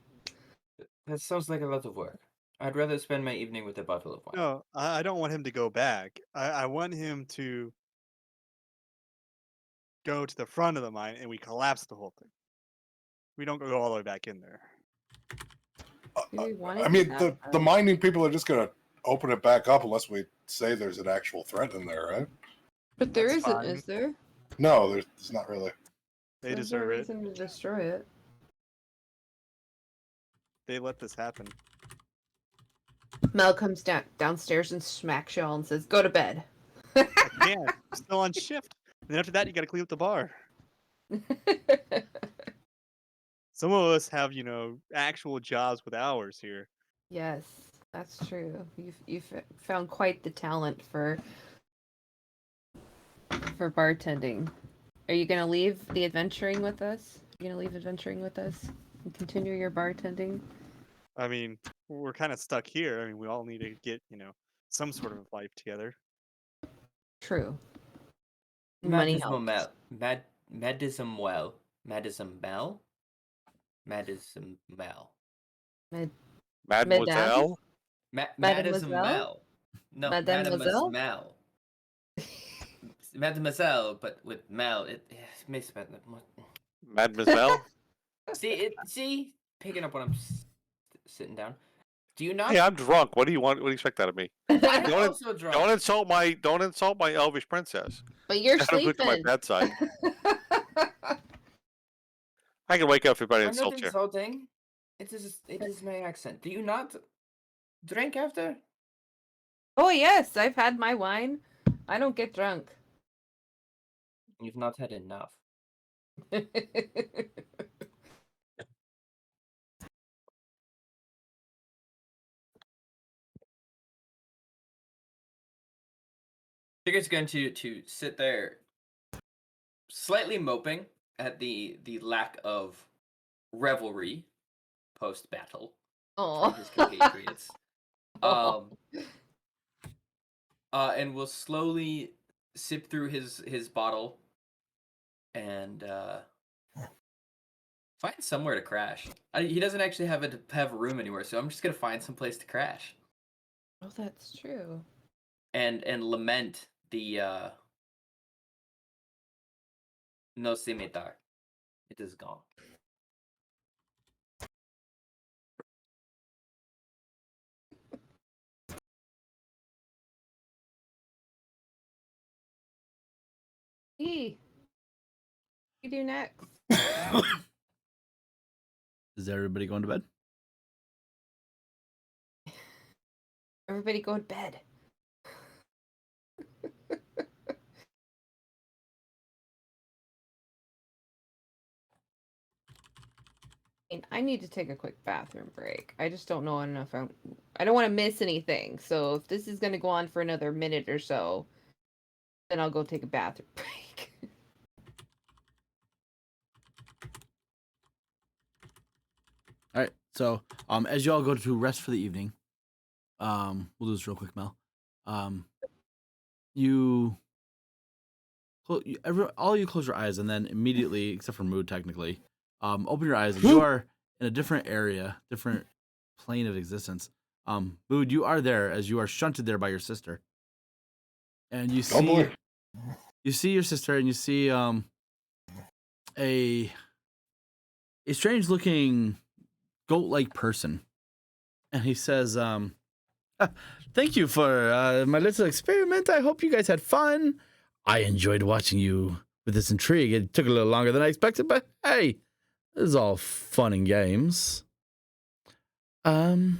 That sounds like a lot of work. I'd rather spend my evening with a bottle of wine. No, I don't want him to go back. I want him to go to the front of the mine and we collapse the whole thing. We don't go all the way back in there. Do we want to I do mean, that? the mining people are just gonna open it back up unless we say there's an actual threat in there, right? But there That's isn't, fine. is there? No, there's not really. They There's no deserve it. reason to destroy it. They let this happen. Mel comes downstairs and smacks y'all and says, "Go to bed." I can't. I'm still on shift. And then after that, you got to clean up the bar. Some of us have, actual jobs with hours here. Yes, that's true. You've found quite the talent for bartending. Are you gonna leave the adventuring with us? You gonna leave adventuring with us and continue your bartending? I mean, we're kind of stuck here. I mean, we all need to get, some sort of life together. True. Money Madism helps. Mel. Madism well. Madism Mel. Madism Mel. Mademoiselle? Madism Mademoiselle? Mel. No, Mademoiselle? Mel. Mademoiselle, but with Mel, it makes Mademoiselle? See, picking up when I'm sitting down. Do you not? Hey, I'm drunk. What do you want? What do you expect out of me? I'm Don't, also drunk. don't insult my elvish princess. But you're Gotta look at my sleeping. bedside. I can wake up if anybody I'm not insults you. insulting. It is my accent. Do you not drink after? Oh yes, I've had my wine. I don't get drunk. You've not had enough. Tigger's going to sit there, slightly moping at the lack of revelry post battle Oh. from his compatriots. And will slowly sip through his bottle and find somewhere to crash. He doesn't actually have a room anywhere, so I'm just gonna find some place to crash. Oh, that's true. And lament the no scimitar. It is gone. E. What do you do next? Is everybody going to bed? Everybody go to bed. I need to take a quick bathroom break. I just don't know enough. I don't want to miss anything. So if this is going to go on for another minute or so, then I'll go take a bathroom break. All right. So, as you all go to rest for the evening, we'll do this real quick, Mel. All you close your eyes, and then immediately, except for Mood, technically, open your eyes, and you are in a different area, different plane of existence. Mood, you are there as you are shunted there by your sister, and you see, you see your sister, and you see a strange-looking goat-like person, and he says, "Thank you for my little experiment. I hope you guys had fun. I enjoyed watching you with this intrigue. It took a little longer than I expected, but hey, this is all fun and games. I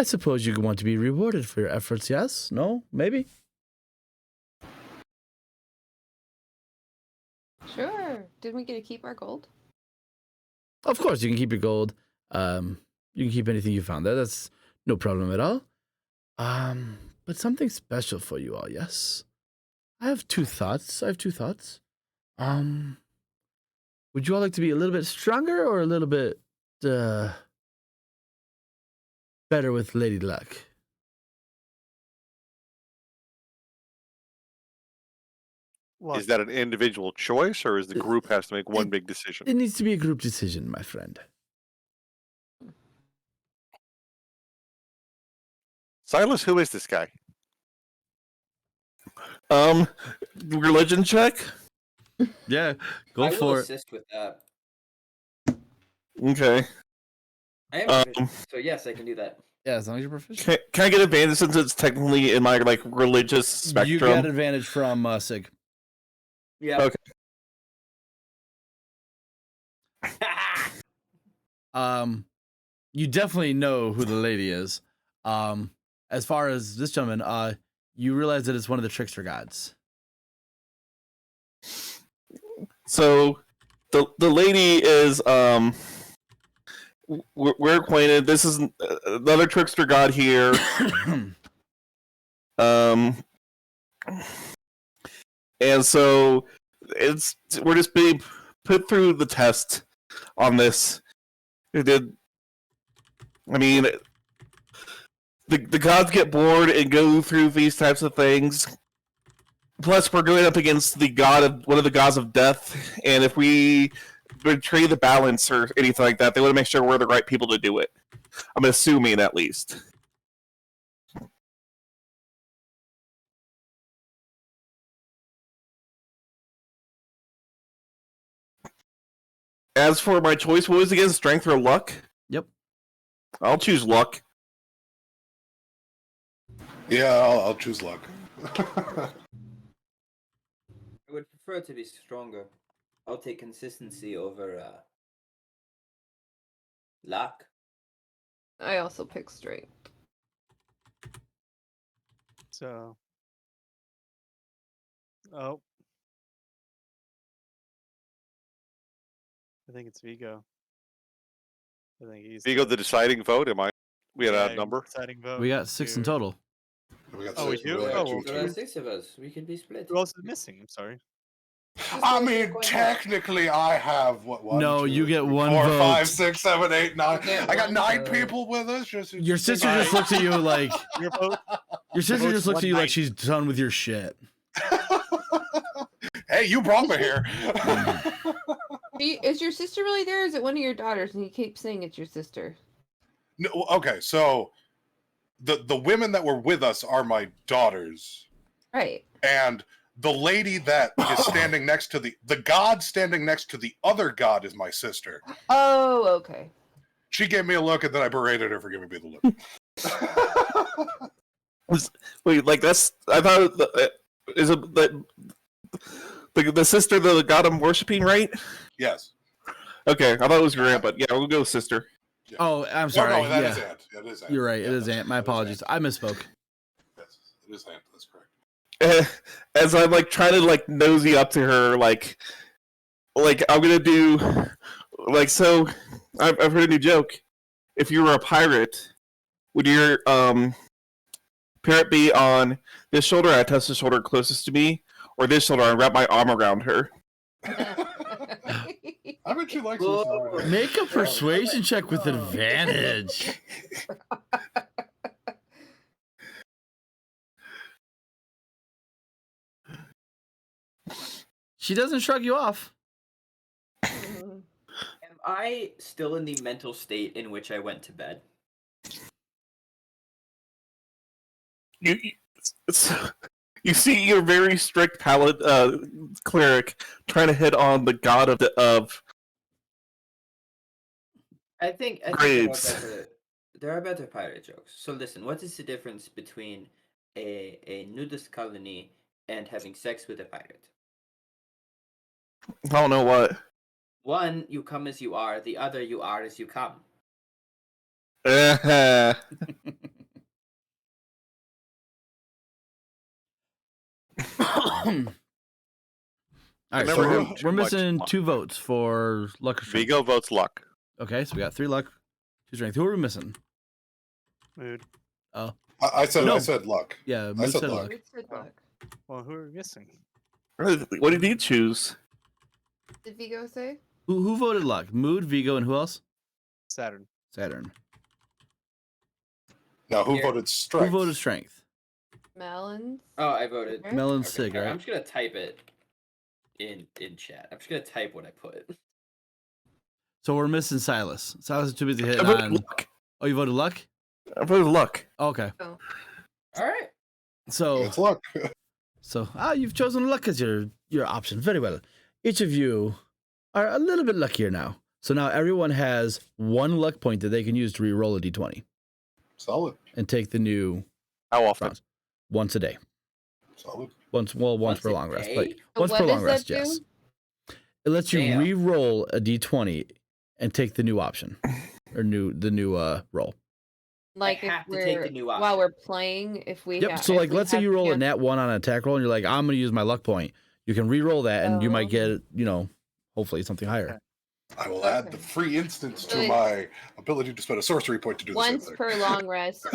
suppose you want to be rewarded for your efforts, yes? No? Maybe?" Sure. Didn't we get to keep our gold? Of course, you can keep your gold. You can keep anything you found there. That's no problem at all. But something special for you all, yes? I have two thoughts. Would you all like to be a little bit stronger or a little bit better with Lady Luck? Is that an individual choice, or is the group has to make one big decision? It needs to be a group decision, my friend. Silas, who is this guy? Religion check. Yeah, I go will for it. assist with that. Okay. I am religious, so yes, I can do that. Yeah, as long as you're proficient. Can I get advantage since it's technically in my like religious spectrum? You got advantage from Sig. Yeah. Okay. You definitely know who the lady is. As far as this gentleman, you realize that it's one of the trickster gods. So, the lady is we're acquainted. This is another trickster god here. And so we're just being put through the test on this. I mean, the gods get bored and go through these types of things. Plus, we're going up against one of the gods of death, and if we betray the balance or anything like that, they want to make sure we're the right people to do it. I'm assuming, at least. As for my choice, what was it again? Strength or luck? Yep. I'll choose luck. Yeah, I'll choose luck. I would prefer to be stronger. I'll take consistency over luck. I also pick strength. So. Oh. I think it's Vigo. I think he's Vigo, the deciding vote. We had a number. deciding vote. We got 6 in total. We got Oh, we six. do? got Oh, two, well, There are two. 6 of us. We could be split. Who else is missing? I'm sorry. I mean, technically, I have what? One, No, two, you get three, one 4, vote. 5, 6, 7, 8, 9. You get I got one 9 vote. people with us. Your sister just looks at you like Your vote. your sister vote's just looks at you like 190. she's done with your shit. Hey, you brought me here. Is your sister really there? Or is it one of your daughters? And you keep saying it's your sister. No, okay, so the women that were with us are my daughters, Right. and the lady that is standing next to the god standing next to the other god is my sister. Oh, okay. She gave me a look, and then I berated her for giving me the look. Wait, like that's. I thought. Is it the sister of the god I'm worshiping, right? Yes. Okay, I thought it was your aunt, but yeah, we'll go with sister. Oh, I'm sorry. No, that yeah. is Aunt. It is Aunt. You're right. It Yeah, is Aunt. My it is apologies. Aunt. I misspoke. Yes, it is Aunt. That's correct. As I'm like trying to like nosy up to her, like I'm gonna do like so. I've heard a new joke. If you were a pirate, would your parrot be on this shoulder? I touch the shoulder closest to me, or this shoulder? I wrap my arm around her. I bet you like Whoa. this. Make a persuasion check with advantage. She doesn't shrug you off. Am I still in the mental state in which I went to bed? You see your very strict cleric trying to hit on the god of I think Graves. there are better pirate jokes. So listen, what is the difference between a nudist colony and having sex with a pirate? I don't know what. One, you come as you are. The other, you are as you come. All right, Never so heard we're too much missing luck. 2 votes for luck or strength. Vigo votes luck. Okay, so we got 3 luck, 2 strength. Who are we missing? Mood. Oh, I said No. I said luck. yeah, I Moose said said luck. luck. It's good luck. Well, who are we missing? What did you choose? Did Vigo say? Who voted luck? Mood, Vigo, and who else? Saturn. Saturn. Now, who Here. voted strength? Who voted strength? Melons? Oh, I voted. Right? Melon Okay, Sig, alright, right? I'm just gonna type it in chat. I'm just gonna type what I put. So we're missing Silas. Silas is too busy I hitting voted on. luck. Oh, you voted luck? I voted luck. Okay. All right. So It's luck. you've chosen luck as your option. Very well. Each of you are a little bit luckier now. So now everyone has 1 luck point that they can use to re-roll a d20. Solid. and take the new How often? rounds once a day. Solid. Once Once per a long rest, but day? once What per does long that rest, do? yes. It lets you Damn. re-roll a d20 and take the new option or the new roll. Like if have to take the we're new while option. we're playing, if we Yep. So if like, we let's say have you roll a chance- nat 1 on an attack roll, and you're like, I'm gonna use my luck point. You can re-roll that, and you might Oh. get, hopefully something higher. I will add the Okay. free instance So to it's- my ability to spend a sorcery point to do the same once thing. per long rest.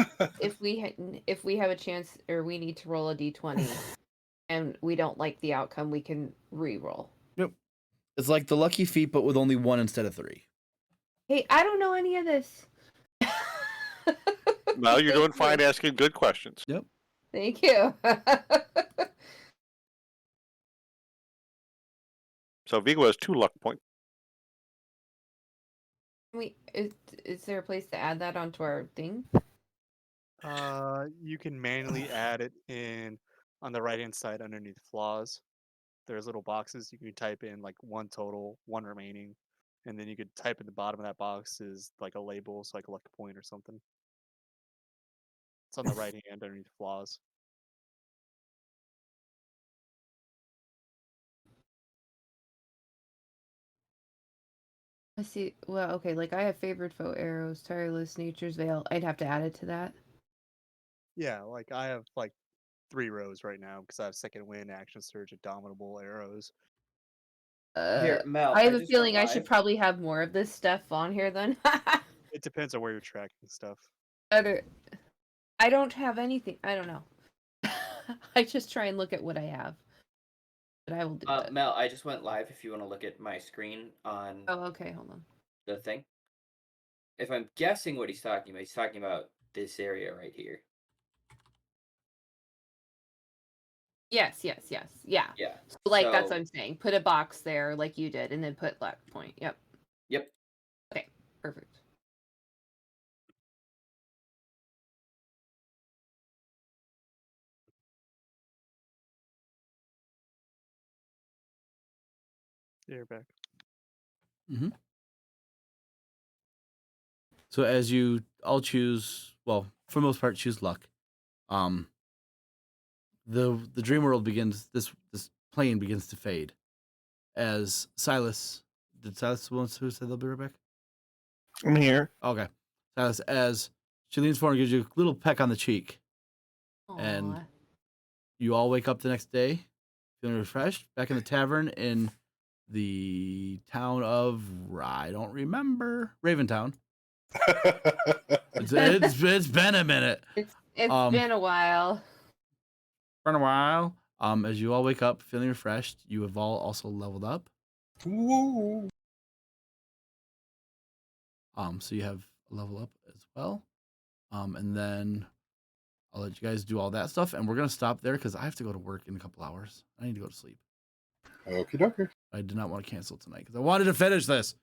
if we have a chance or we need to roll a d20 and we don't like the outcome, we can re-roll. Yep. It's like the lucky feat, but with only 1 instead of 3. Hey, I don't know any of this. Well, you're doing Thank fine you. asking good questions. Yep. Thank you. So Vigo has 2 luck points. Is there a place to add that onto our thing? You can manually add it in on the right hand side underneath flaws. There's little boxes you can type in like 1 total, 1 remaining, and then you could type at the bottom of that box is like a label, so like a luck point or something. It's on the right hand underneath flaws. I see. Well, okay, like I have favored foe arrows, tireless, nature's veil. I'd have to add it to that. Yeah, like I have like 3 rows right now because I have second wind, action surge, indomitable arrows. Here, Mel. I have a just went feeling I should live. probably have more of this stuff on here then. It depends on where you're tracking stuff. I don't have anything. I don't know. I just try and look at what I have. But I will do that. Mel, I just went live if you want to look at my screen on Oh, okay, hold on. the thing. If I'm guessing what he's talking about this area right here. Yes. Yeah. Yeah. So, like that's So- what I'm saying. Put a box there like you did, and then put luck point. Yep. Yep. Okay, perfect. You're back. So as you all choose, well, for the most part, choose luck. The dream world begins. This plane begins to fade. As Silas, did Silas who said they'll be right back? I'm here. Okay, Silas, as she leans forward and gives you a little peck on the cheek, and Aw. you all wake up the next day, feeling refreshed, back in the tavern in the town of, I don't remember, Raventown. It's been a minute. It's Um, been a while. For a while. As you all wake up feeling refreshed, you have all also leveled up. Woo. So you have a level up as well. And then I'll let you guys do all that stuff, and we're gonna stop there because I have to go to work in a couple hours. I need to go to sleep. Okie dokie. I did not want to cancel tonight because I wanted to finish this.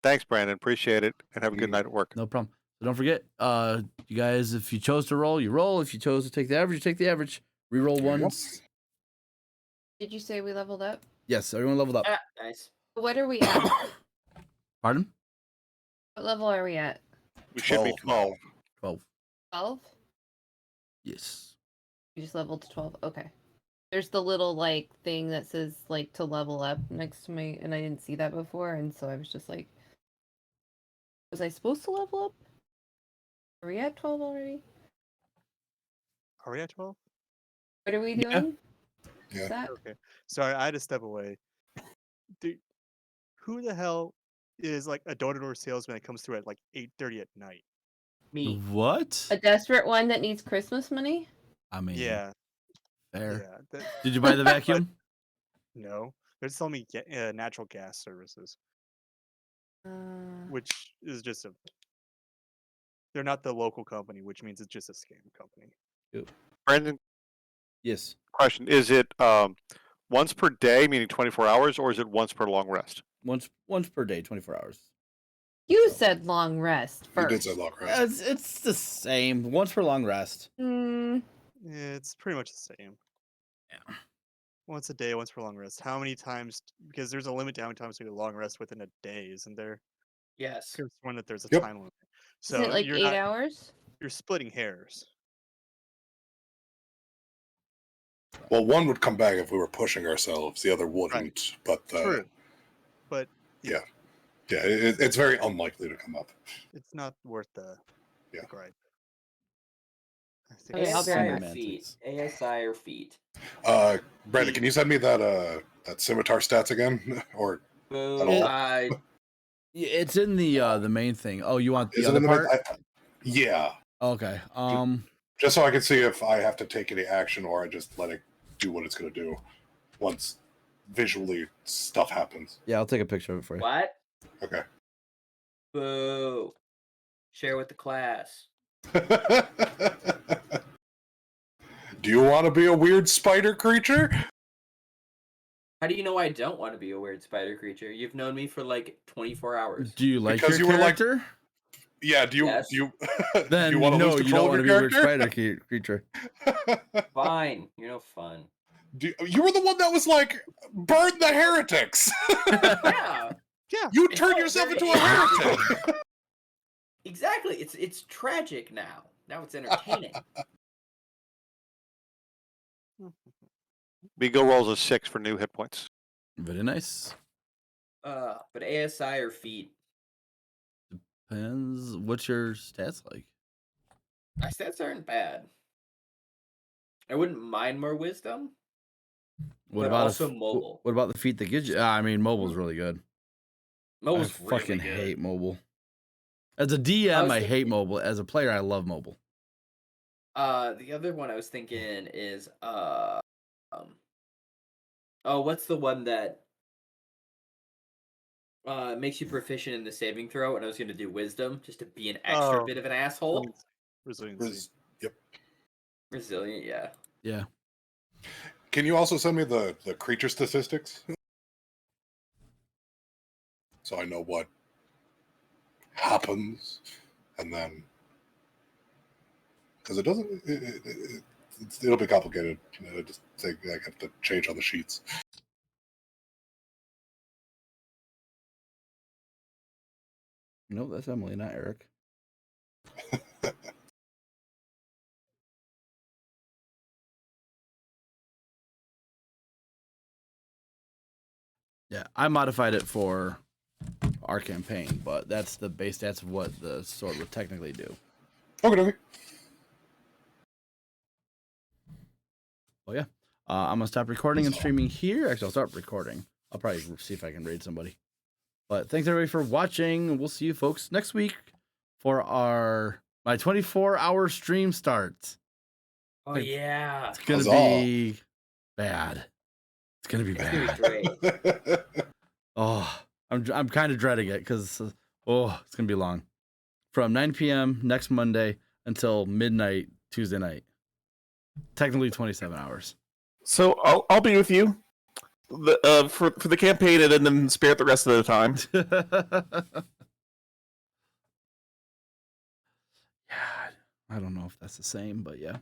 Thanks, Brandon. Appreciate it, and have a good night at work. No problem. So don't forget, you guys, if you chose to roll, you roll. If you chose to take the average, you take the average. Reroll once. Did you say we leveled up? Yes, everyone leveled up. Nice. What are we at? Pardon? What level are we at? We should be 12. 12. 12? Yes. We just leveled to 12. Okay. There's the little like thing that says like to level up next to me, and I didn't see that before, and so I was just like, was I supposed to level up? Are we at 12 already? Are we at 12? What are we Yeah. doing? Yeah. Is that? Okay. Sorry, I had to step away. Dude, who the hell is like a door-to-door salesman that comes through at like 8:30 at night? Me. What? A desperate one that needs Christmas money? I mean, Yeah. fair. Yeah. Did you buy the vacuum? No. They're selling me natural gas services, which is just a. They're not the local company, which means it's just a scam company. Brandon, Yes. question: is it once per day, meaning 24 hours, or is it once per long rest? Once per day, 24 hours. You said long rest You first. did say long rest. It's the same. Once per long rest. Mm, It's pretty much the same. Yeah. Once a day, once per long rest. How many times? Because there's a limit to how many times you get a long rest within a day, isn't there? Yes. There's one that there's a Yep. time limit. So Isn't it like you're 8 hours? you're splitting hairs. Well, one would come back if we were pushing ourselves. The other wouldn't. But True. But yeah, it's very unlikely to come up. it's not worth the Yeah. gripe. I think Okay, I'll be right ASI back. or feet? ASI or feet? Brandon, can you send me that scimitar stats again? Or Boo. all. It's in the main thing. Oh, you want the is it other in the part? yeah. Okay. Just so I can see if I have to take any action or I just let it do what it's going to do once visually stuff happens. Yeah, I'll take a picture of it for you. What? Okay. Boo. Share with the class. Do you want to be a weird spider creature? How do you know I don't want to be a weird spider creature? You've known me for like 24 hours. Do you like Because your you were like- character? Yeah, do you Yes. do you Then do you want to no, lose you control don't want of to be a your weird character? spider creature. Fine. You're no fun. You were the one that was like, burn the heretics. Yeah. Yeah. You It's turned not yourself very into a heretic. Exactly. It's tragic now. Now it's entertaining. Bingo rolls a 6 for new hit points. Very nice. But ASI or feet? Depends. What's your stats like? My stats aren't bad. I wouldn't mind more wisdom. What But about also mobile. What about the feat that gives you? I mean, mobile's really good. Mobile's I fucking really good. hate mobile. As a DM, I hate thinking- mobile. As a player, I love mobile. The other one I was thinking is what's the one that makes you proficient in the saving throw? And I was going to do wisdom just to be an extra Oh. bit of an asshole. Resiliency. Yep. Resilient, yeah. Yeah. Can you also send me the creature statistics? So I know what happens, and then because it doesn't, it'll be complicated. I just think I have to change on the sheets. No, that's Emily, not Eric. Yeah, I modified it for our campaign, but that's the base stats of what the sword would technically do. Okay. Oh yeah. I'm gonna stop recording and streaming here. Actually, I'll start recording. I'll probably see if I can raid somebody. But thanks everybody for watching. We'll see you folks next week for my 24-hour stream starts. Oh yeah. It's gonna Huzzah. be bad. It's gonna be It's gonna bad. be great. Oh, I'm kind of dreading it because it's gonna be long. From 9 p.m. next Monday until midnight Tuesday night. Technically 27 hours. So I'll be with you for the campaign and then spirit the rest of the time. Yeah, I don't know if that's the same, but yeah.